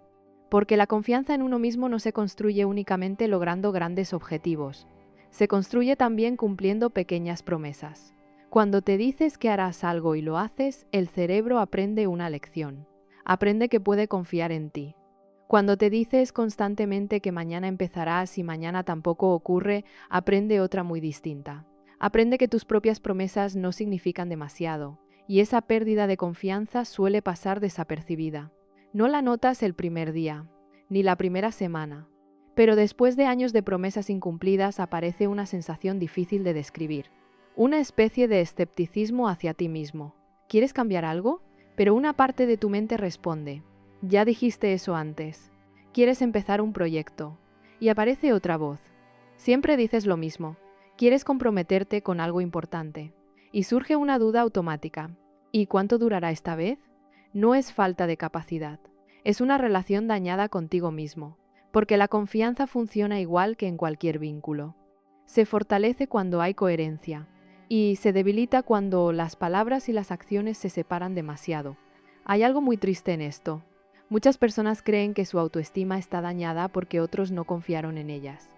S1: porque la confianza en uno mismo no se construye únicamente logrando grandes objetivos. Se construye también cumpliendo pequeñas promesas. Cuando te dices que harás algo y lo haces, el cerebro aprende una lección. Aprende que puede confiar en ti. Cuando te dices constantemente que mañana empezarás y mañana tampoco ocurre, aprende otra muy distinta. Aprende que tus propias promesas no significan demasiado, y esa pérdida de confianza suele pasar desapercibida. No la notas el primer día, ni la primera semana, pero después de años de promesas incumplidas aparece una sensación difícil de describir. Una especie de escepticismo hacia ti mismo. ¿Quieres cambiar algo? Pero una parte de tu mente responde: ya dijiste eso antes. ¿Quieres empezar un proyecto? Y aparece otra voz: siempre dices lo mismo. ¿Quieres comprometerte con algo importante? Y surge una duda automática: ¿y cuánto durará esta vez? No es falta de capacidad. Es una relación dañada contigo mismo, porque la confianza funciona igual que en cualquier vínculo. Se fortalece cuando hay coherencia, y se debilita cuando las palabras y las acciones se separan demasiado. Hay algo muy triste en esto. Muchas personas creen que su autoestima está dañada porque otros no confiaron en ellas.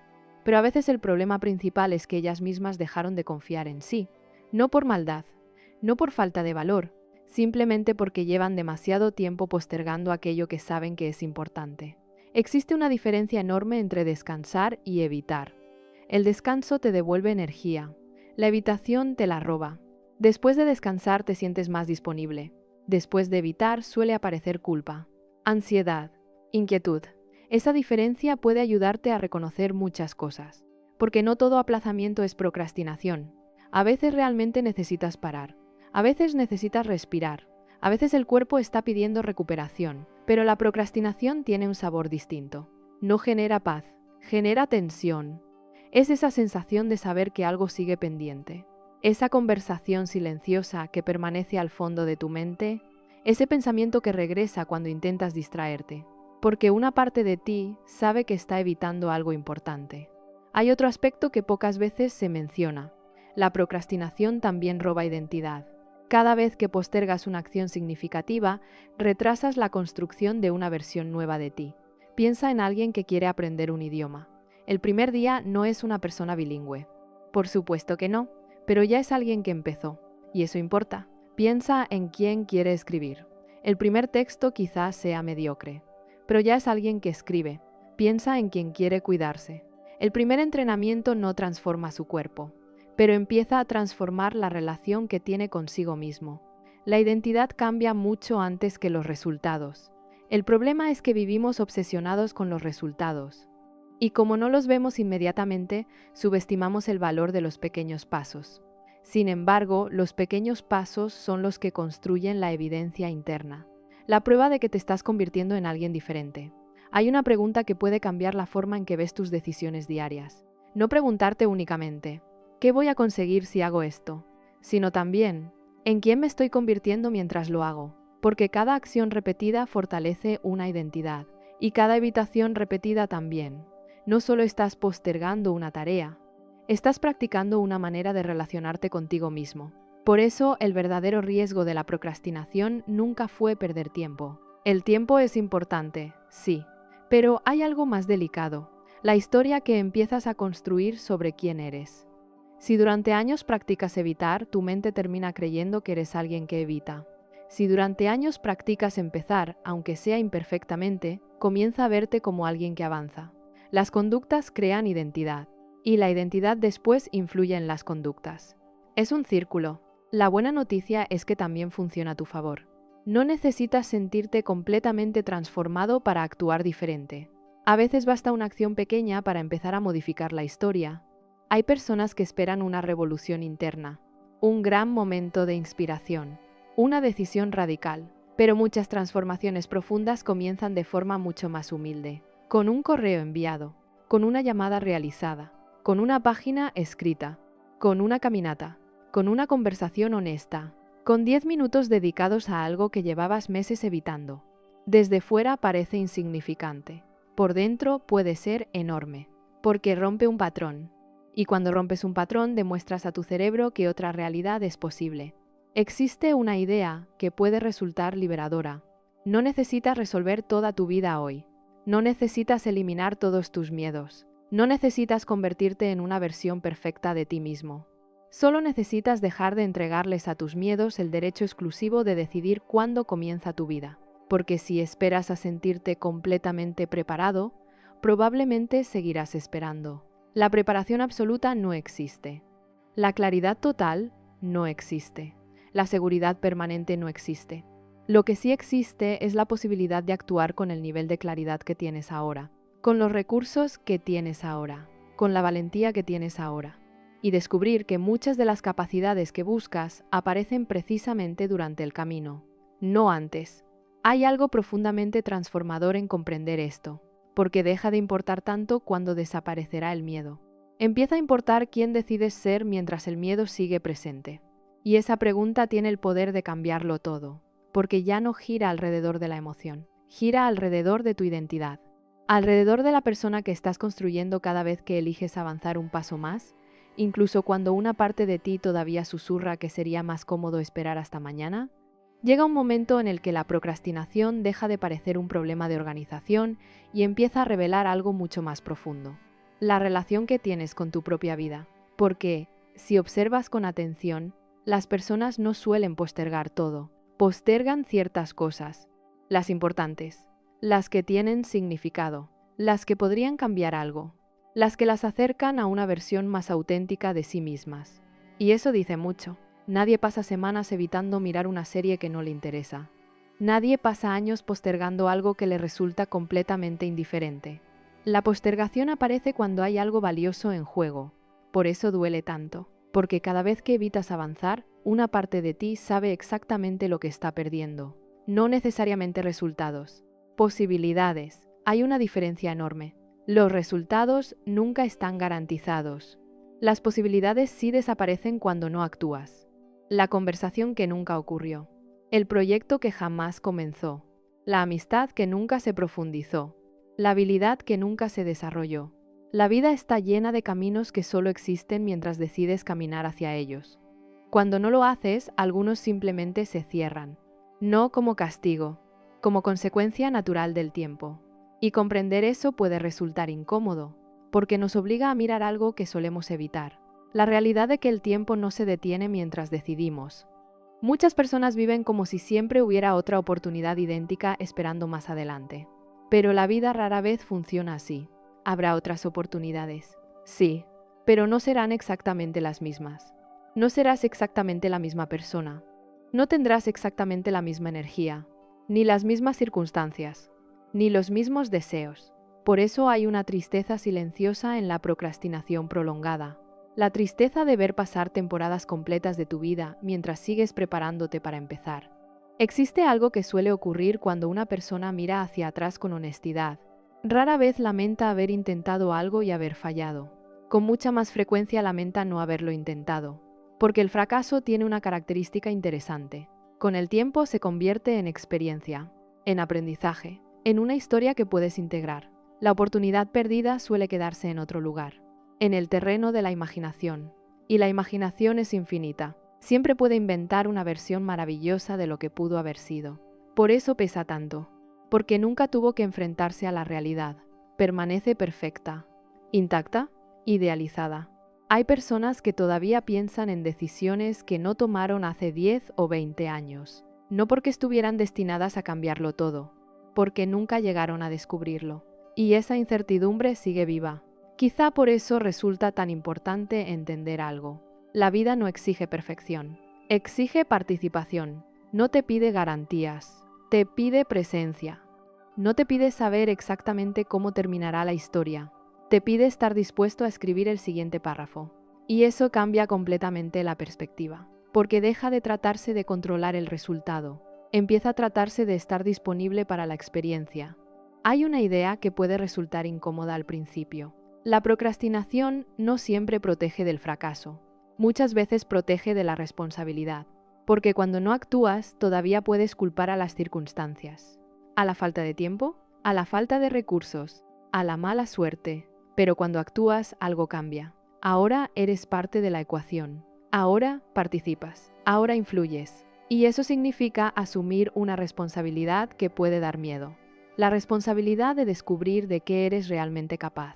S1: Pero a veces el problema principal es que ellas mismas dejaron de confiar en sí, no por maldad, no por falta de valor, simplemente porque llevan demasiado tiempo postergando aquello que saben que es importante. Existe una diferencia enorme entre descansar y evitar. El descanso te devuelve energía, la evitación te la roba. Después de descansar te sientes más disponible. Después de evitar suele aparecer culpa, ansiedad, inquietud. Esa diferencia puede ayudarte a reconocer muchas cosas, porque no todo aplazamiento es procrastinación. A veces realmente necesitas parar, a veces necesitas respirar, a veces el cuerpo está pidiendo recuperación, pero la procrastinación tiene un sabor distinto. No genera paz, genera tensión. Es esa sensación de saber que algo sigue pendiente. Esa conversación silenciosa que permanece al fondo de tu mente, ese pensamiento que regresa cuando intentas distraerte, porque una parte de ti sabe que está evitando algo importante. Hay otro aspecto que pocas veces se menciona. La procrastinación también roba identidad. Cada vez que postergas una acción significativa, retrasas la construcción de una versión nueva de ti. Piensa en alguien que quiere aprender un idioma. El primer día no es una persona bilingüe. Por supuesto que no, pero ya es alguien que empezó. Y eso importa. Piensa en quién quiere escribir. El primer texto quizás sea mediocre, pero ya es alguien que escribe. Piensa en quien quiere cuidarse. El primer entrenamiento no transforma su cuerpo, pero empieza a transformar la relación que tiene consigo mismo. La identidad cambia mucho antes que los resultados. El problema es que vivimos obsesionados con los resultados. Y como no los vemos inmediatamente, subestimamos el valor de los pequeños pasos. Sin embargo, los pequeños pasos son los que construyen la evidencia interna, la prueba de que te estás convirtiendo en alguien diferente. Hay una pregunta que puede cambiar la forma en que ves tus decisiones diarias. No preguntarte únicamente, ¿qué voy a conseguir si hago esto?, sino también, ¿en quién me estoy convirtiendo mientras lo hago? Porque cada acción repetida fortalece una identidad, y cada evitación repetida también. No solo estás postergando una tarea, estás practicando una manera de relacionarte contigo mismo. Por eso, el verdadero riesgo de la procrastinación nunca fue perder tiempo. El tiempo es importante, sí, pero hay algo más delicado, la historia que empiezas a construir sobre quién eres. Si durante años practicas evitar, tu mente termina creyendo que eres alguien que evita. Si durante años practicas empezar, aunque sea imperfectamente, comienza a verte como alguien que avanza. Las conductas crean identidad, y la identidad después influye en las conductas. Es un círculo. La buena noticia es que también funciona a tu favor. No necesitas sentirte completamente transformado para actuar diferente. A veces basta una acción pequeña para empezar a modificar la historia. Hay personas que esperan una revolución interna, un gran momento de inspiración, una decisión radical, pero muchas transformaciones profundas comienzan de forma mucho más humilde, con un correo enviado, con una llamada realizada, con una página escrita, con una caminata, con una conversación honesta, con 10 minutos dedicados a algo que llevabas meses evitando. Desde fuera parece insignificante, por dentro puede ser enorme, porque rompe un patrón. Y cuando rompes un patrón, demuestras a tu cerebro que otra realidad es posible. Existe una idea que puede resultar liberadora. No necesitas resolver toda tu vida hoy. No necesitas eliminar todos tus miedos. No necesitas convertirte en una versión perfecta de ti mismo. Solo necesitas dejar de entregarles a tus miedos el derecho exclusivo de decidir cuándo comienza tu vida. Porque si esperas a sentirte completamente preparado, probablemente seguirás esperando. La preparación absoluta no existe. La claridad total no existe. La seguridad permanente no existe. Lo que sí existe es la posibilidad de actuar con el nivel de claridad que tienes ahora, con los recursos que tienes ahora, con la valentía que tienes ahora, y descubrir que muchas de las capacidades que buscas aparecen precisamente durante el camino, no antes. Hay algo profundamente transformador en comprender esto, porque deja de importar tanto cuando desaparecerá el miedo. Empieza a importar quién decides ser mientras el miedo sigue presente. Y esa pregunta tiene el poder de cambiarlo todo, porque ya no gira alrededor de la emoción, gira alrededor de tu identidad, alrededor de la persona que estás construyendo cada vez que eliges avanzar un paso más, incluso cuando una parte de ti todavía susurra que sería más cómodo esperar hasta mañana. Llega un momento en el que la procrastinación deja de parecer un problema de organización y empieza a revelar algo mucho más profundo: la relación que tienes con tu propia vida. Porque, si observas con atención, las personas no suelen postergar todo, postergan ciertas cosas, las importantes, las que tienen significado, las que podrían cambiar algo, las que las acercan a una versión más auténtica de sí mismas. Y eso dice mucho. Nadie pasa semanas evitando mirar una serie que no le interesa. Nadie pasa años postergando algo que le resulta completamente indiferente. La postergación aparece cuando hay algo valioso en juego. Por eso duele tanto, porque cada vez que evitas avanzar, una parte de ti sabe exactamente lo que está perdiendo. No necesariamente resultados, posibilidades. Hay una diferencia enorme. Los resultados nunca están garantizados. Las posibilidades sí desaparecen cuando no actúas. La conversación que nunca ocurrió. El proyecto que jamás comenzó. La amistad que nunca se profundizó. La habilidad que nunca se desarrolló. La vida está llena de caminos que solo existen mientras decides caminar hacia ellos. Cuando no lo haces, algunos simplemente se cierran. No como castigo, como consecuencia natural del tiempo. Y comprender eso puede resultar incómodo, porque nos obliga a mirar algo que solemos evitar. La realidad de que el tiempo no se detiene mientras decidimos. Muchas personas viven como si siempre hubiera otra oportunidad idéntica esperando más adelante. Pero la vida rara vez funciona así. Habrá otras oportunidades. Sí, pero no serán exactamente las mismas. No serás exactamente la misma persona. No tendrás exactamente la misma energía, ni las mismas circunstancias, ni los mismos deseos. Por eso hay una tristeza silenciosa en la procrastinación prolongada. La tristeza de ver pasar temporadas completas de tu vida mientras sigues preparándote para empezar. Existe algo que suele ocurrir cuando una persona mira hacia atrás con honestidad. Rara vez lamenta haber intentado algo y haber fallado. Con mucha más frecuencia lamenta no haberlo intentado. Porque el fracaso tiene una característica interesante. Con el tiempo se convierte en experiencia, en aprendizaje, en una historia que puedes integrar. La oportunidad perdida suele quedarse en otro lugar, en el terreno de la imaginación. Y la imaginación es infinita. Siempre puede inventar una versión maravillosa de lo que pudo haber sido. Por eso pesa tanto. Porque nunca tuvo que enfrentarse a la realidad. Permanece perfecta, intacta, idealizada. Hay personas que todavía piensan en decisiones que no tomaron hace 10 o 20 años. No porque estuvieran destinadas a cambiarlo todo, porque nunca llegaron a descubrirlo. Y esa incertidumbre sigue viva. Quizá por eso resulta tan importante entender algo. La vida no exige perfección, exige participación. No te pide garantías, te pide presencia. No te pide saber exactamente cómo terminará la historia. Te pide estar dispuesto a escribir el siguiente párrafo. Y eso cambia completamente la perspectiva, porque deja de tratarse de controlar el resultado. Empieza a tratarse de estar disponible para la experiencia. Hay una idea que puede resultar incómoda al principio. La procrastinación no siempre protege del fracaso. Muchas veces protege de la responsabilidad, porque cuando no actúas todavía puedes culpar a las circunstancias, a la falta de tiempo, a la falta de recursos, a la mala suerte. Pero cuando actúas, algo cambia. Ahora eres parte de la ecuación. Ahora participas. Ahora influyes. Y eso significa asumir una responsabilidad que puede dar miedo. La responsabilidad de descubrir de qué eres realmente capaz.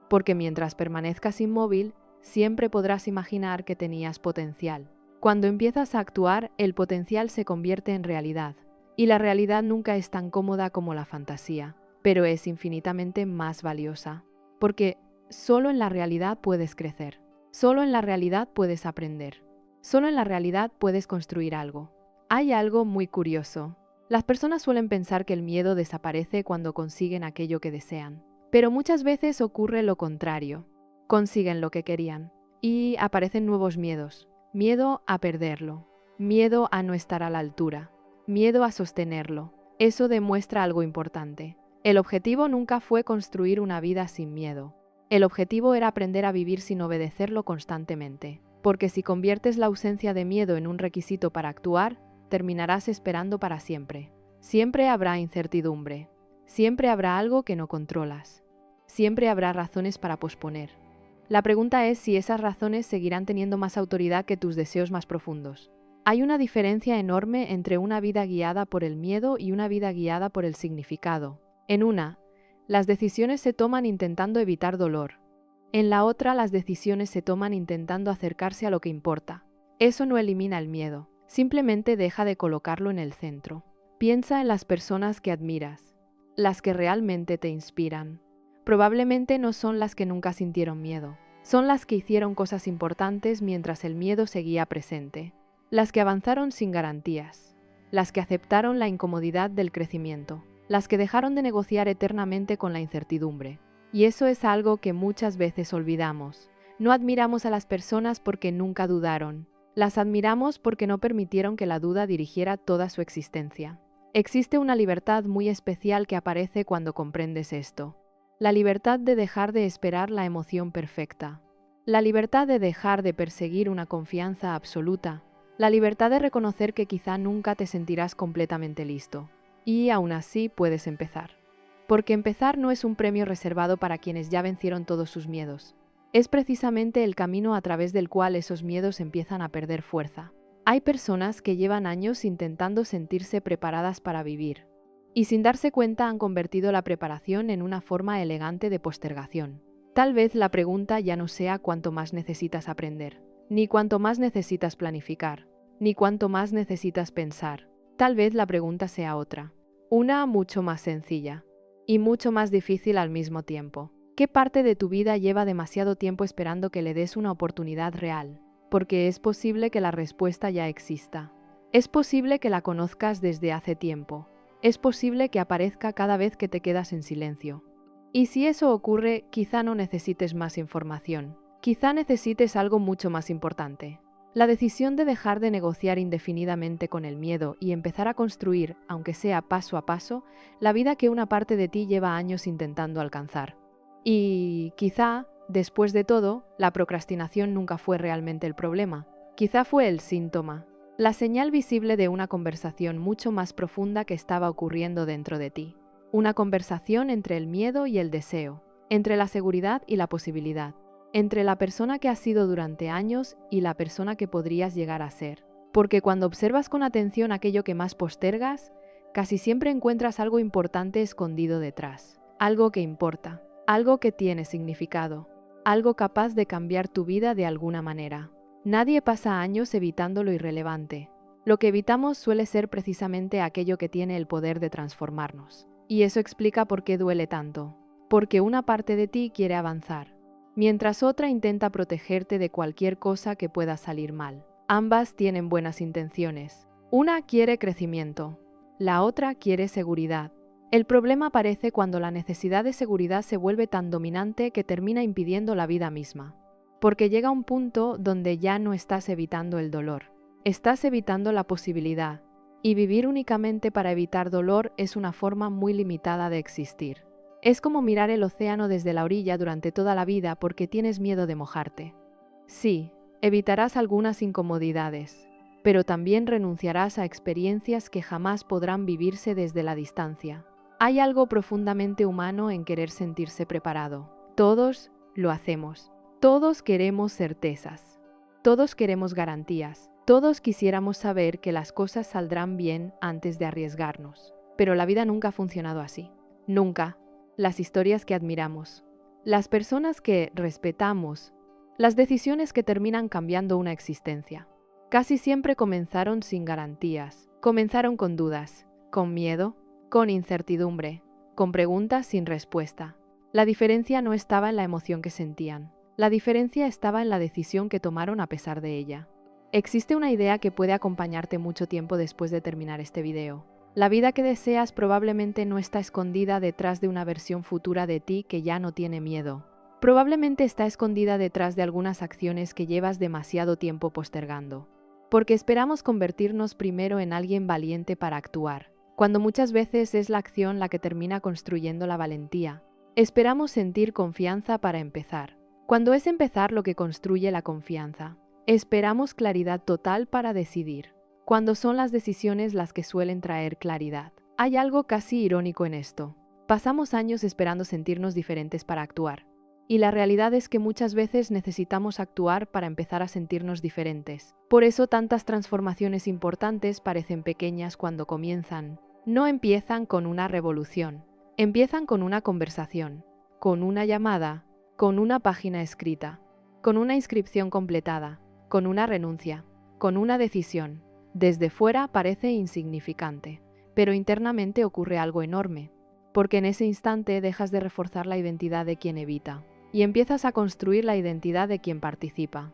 S1: Porque mientras permanezcas inmóvil, siempre podrás imaginar que tenías potencial. Cuando empiezas a actuar, el potencial se convierte en realidad. Y la realidad nunca es tan cómoda como la fantasía, pero es infinitamente más valiosa. Porque solo en la realidad puedes crecer. Solo en la realidad puedes aprender. Solo en la realidad puedes construir algo. Hay algo muy curioso. Las personas suelen pensar que el miedo desaparece cuando consiguen aquello que desean. Pero muchas veces ocurre lo contrario. Consiguen lo que querían. Y aparecen nuevos miedos. Miedo a perderlo. Miedo a no estar a la altura. Miedo a sostenerlo. Eso demuestra algo importante. El objetivo nunca fue construir una vida sin miedo. El objetivo era aprender a vivir sin obedecerlo constantemente. Porque si conviertes la ausencia de miedo en un requisito para actuar, terminarás esperando para siempre. Siempre habrá incertidumbre. Siempre habrá algo que no controlas. Siempre habrá razones para posponer. La pregunta es si esas razones seguirán teniendo más autoridad que tus deseos más profundos. Hay una diferencia enorme entre una vida guiada por el miedo y una vida guiada por el significado. En una, las decisiones se toman intentando evitar dolor. En la otra, las decisiones se toman intentando acercarse a lo que importa. Eso no elimina el miedo, simplemente deja de colocarlo en el centro. Piensa en las personas que admiras, las que realmente te inspiran. Probablemente no son las que nunca sintieron miedo, son las que hicieron cosas importantes mientras el miedo seguía presente, las que avanzaron sin garantías, las que aceptaron la incomodidad del crecimiento, las que dejaron de negociar eternamente con la incertidumbre. Y eso es algo que muchas veces olvidamos. No admiramos a las personas porque nunca dudaron. Las admiramos porque no permitieron que la duda dirigiera toda su existencia. Existe una libertad muy especial que aparece cuando comprendes esto. La libertad de dejar de esperar la emoción perfecta. La libertad de dejar de perseguir una confianza absoluta. La libertad de reconocer que quizá nunca te sentirás completamente listo. Y aún así puedes empezar. Porque empezar no es un premio reservado para quienes ya vencieron todos sus miedos. Es precisamente el camino a través del cual esos miedos empiezan a perder fuerza. Hay personas que llevan años intentando sentirse preparadas para vivir. Y sin darse cuenta han convertido la preparación en una forma elegante de postergación. Tal vez la pregunta ya no sea cuánto más necesitas aprender, ni cuánto más necesitas planificar, ni cuánto más necesitas pensar. Tal vez la pregunta sea otra. Una mucho más sencilla. Y mucho más difícil al mismo tiempo. ¿Qué parte de tu vida lleva demasiado tiempo esperando que le des una oportunidad real? Porque es posible que la respuesta ya exista. Es posible que la conozcas desde hace tiempo. Es posible que aparezca cada vez que te quedas en silencio. Y si eso ocurre, quizá no necesites más información. Quizá necesites algo mucho más importante. La decisión de dejar de negociar indefinidamente con el miedo y empezar a construir, aunque sea paso a paso, la vida que una parte de ti lleva años intentando alcanzar. Y quizá, después de todo, la procrastinación nunca fue realmente el problema. Quizá fue el síntoma, la señal visible de una conversación mucho más profunda que estaba ocurriendo dentro de ti. Una conversación entre el miedo y el deseo, entre la seguridad y la posibilidad, entre la persona que has sido durante años y la persona que podrías llegar a ser. Porque cuando observas con atención aquello que más postergas, casi siempre encuentras algo importante escondido detrás. Algo que importa, algo que tiene significado, algo capaz de cambiar tu vida de alguna manera. Nadie pasa años evitando lo irrelevante. Lo que evitamos suele ser precisamente aquello que tiene el poder de transformarnos. Y eso explica por qué duele tanto. Porque una parte de ti quiere avanzar, mientras otra intenta protegerte de cualquier cosa que pueda salir mal. Ambas tienen buenas intenciones. Una quiere crecimiento, la otra quiere seguridad. El problema aparece cuando la necesidad de seguridad se vuelve tan dominante que termina impidiendo la vida misma. Porque llega un punto donde ya no estás evitando el dolor, estás evitando la posibilidad. Y vivir únicamente para evitar dolor es una forma muy limitada de existir. Es como mirar el océano desde la orilla durante toda la vida porque tienes miedo de mojarte. Sí, evitarás algunas incomodidades, pero también renunciarás a experiencias que jamás podrán vivirse desde la distancia. Hay algo profundamente humano en querer sentirse preparado. Todos lo hacemos. Todos queremos certezas. Todos queremos garantías. Todos quisiéramos saber que las cosas saldrán bien antes de arriesgarnos. Pero la vida nunca ha funcionado así. Nunca. Las historias que admiramos, las personas que respetamos, las decisiones que terminan cambiando una existencia. Casi siempre comenzaron sin garantías, comenzaron con dudas, con miedo, con incertidumbre, con preguntas sin respuesta. La diferencia no estaba en la emoción que sentían, la diferencia estaba en la decisión que tomaron a pesar de ella. Existe una idea que puede acompañarte mucho tiempo después de terminar este video. La vida que deseas probablemente no está escondida detrás de una versión futura de ti que ya no tiene miedo. Probablemente está escondida detrás de algunas acciones que llevas demasiado tiempo postergando. Porque esperamos convertirnos primero en alguien valiente para actuar, cuando muchas veces es la acción la que termina construyendo la valentía. Esperamos sentir confianza para empezar, cuando es empezar lo que construye la confianza. Esperamos claridad total para decidir, cuando son las decisiones las que suelen traer claridad. Hay algo casi irónico en esto. Pasamos años esperando sentirnos diferentes para actuar. Y la realidad es que muchas veces necesitamos actuar para empezar a sentirnos diferentes. Por eso tantas transformaciones importantes parecen pequeñas cuando comienzan. No empiezan con una revolución. Empiezan con una conversación, con una llamada, con una página escrita, con una inscripción completada, con una renuncia, con una decisión. Desde fuera parece insignificante, pero internamente ocurre algo enorme, porque en ese instante dejas de reforzar la identidad de quien evita y empiezas a construir la identidad de quien participa,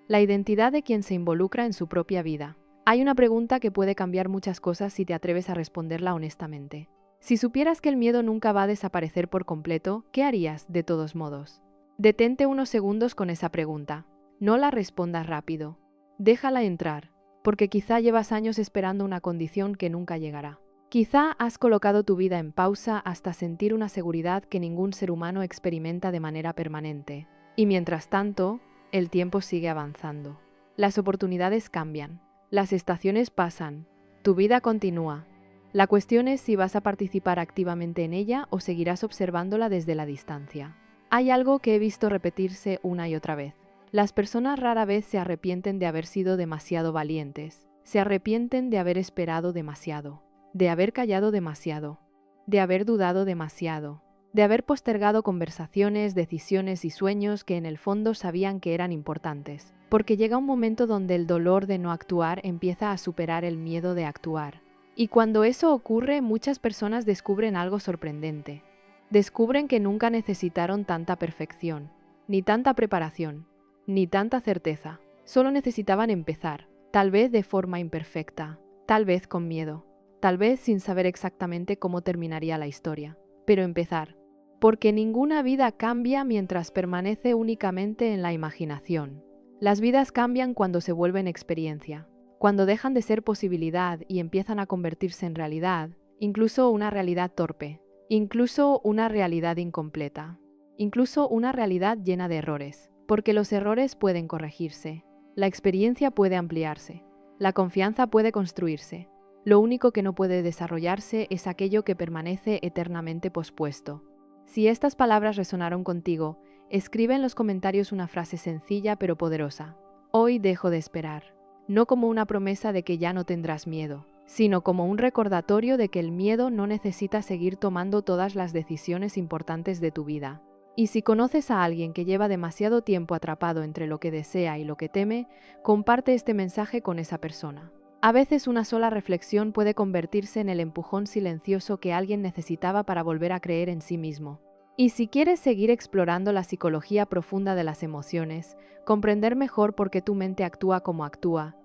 S1: la identidad de quien se involucra en su propia vida. Hay una pregunta que puede cambiar muchas cosas si te atreves a responderla honestamente. Si supieras que el miedo nunca va a desaparecer por completo, ¿qué harías de todos modos? Detente unos segundos con esa pregunta. No la respondas rápido. Déjala entrar, porque quizá llevas años esperando una condición que nunca llegará. Quizá has colocado tu vida en pausa hasta sentir una seguridad que ningún ser humano experimenta de manera permanente. Y mientras tanto, el tiempo sigue avanzando. Las oportunidades cambian. Las estaciones pasan. Tu vida continúa. La cuestión es si vas a participar activamente en ella o seguirás observándola desde la distancia. Hay algo que he visto repetirse una y otra vez. Las personas rara vez se arrepienten de haber sido demasiado valientes. Se arrepienten de haber esperado demasiado, de haber callado demasiado, de haber dudado demasiado, de haber postergado conversaciones, decisiones y sueños que en el fondo sabían que eran importantes. Porque llega un momento donde el dolor de no actuar empieza a superar el miedo de actuar. Y cuando eso ocurre, muchas personas descubren algo sorprendente. Descubren que nunca necesitaron tanta perfección, ni tanta preparación, ni tanta certeza. Solo necesitaban empezar, tal vez de forma imperfecta, tal vez con miedo, tal vez sin saber exactamente cómo terminaría la historia, pero empezar. Porque ninguna vida cambia mientras permanece únicamente en la imaginación. Las vidas cambian cuando se vuelven experiencia, cuando dejan de ser posibilidad y empiezan a convertirse en realidad, incluso una realidad torpe, incluso una realidad incompleta, incluso una realidad llena de errores, porque los errores pueden corregirse, la experiencia puede ampliarse, la confianza puede construirse. Lo único que no puede desarrollarse es aquello que permanece eternamente pospuesto. Si estas palabras resonaron contigo, escribe en los comentarios una frase sencilla pero poderosa. Hoy dejo de esperar. No como una promesa de que ya no tendrás miedo, sino como un recordatorio de que el miedo no necesita seguir tomando todas las decisiones importantes de tu vida. Y si conoces a alguien que lleva demasiado tiempo atrapado entre lo que desea y lo que teme, comparte este mensaje con esa persona. A veces una sola reflexión puede convertirse en el empujón silencioso que alguien necesitaba para volver a creer en sí mismo. Y si quieres seguir explorando la psicología profunda de las emociones, comprender mejor por qué tu mente actúa como actúa,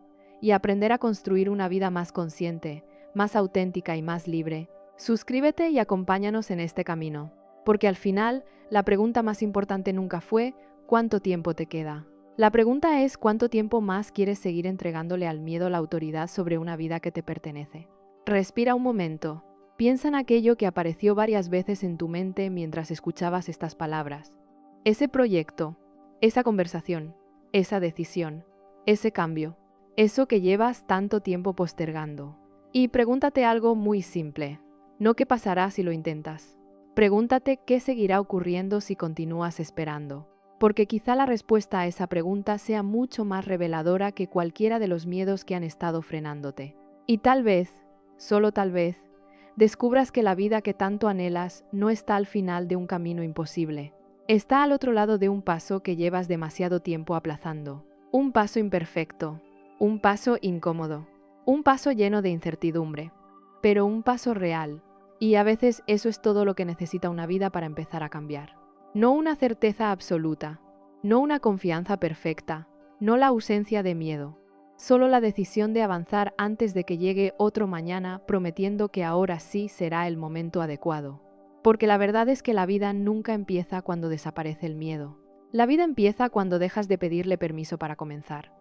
S1: y aprender a construir una vida más consciente, más auténtica y más libre, suscríbete y acompáñanos en este camino. Porque al final, la pregunta más importante nunca fue ¿cuánto tiempo te queda? La pregunta es ¿cuánto tiempo más quieres seguir entregándole al miedo la autoridad sobre una vida que te pertenece? Respira un momento. Piensa en aquello que apareció varias veces en tu mente mientras escuchabas estas palabras. Ese proyecto, esa conversación, esa decisión, ese cambio, eso que llevas tanto tiempo postergando. Y pregúntate algo muy simple. No qué pasará si lo intentas. Pregúntate qué seguirá ocurriendo si continúas esperando. Porque quizá la respuesta a esa pregunta sea mucho más reveladora que cualquiera de los miedos que han estado frenándote. Y tal vez, solo tal vez, descubras que la vida que tanto anhelas no está al final de un camino imposible. Está al otro lado de un paso que llevas demasiado tiempo aplazando. Un paso imperfecto, un paso incómodo, un paso lleno de incertidumbre, pero un paso real. Y a veces eso es todo lo que necesita una vida para empezar a cambiar. No una certeza absoluta, no una confianza perfecta, no la ausencia de miedo, solo la decisión de avanzar antes de que llegue otro mañana prometiendo que ahora sí será el momento adecuado. Porque la verdad es que la vida nunca empieza cuando desaparece el miedo. La vida empieza cuando dejas de pedirle permiso para comenzar.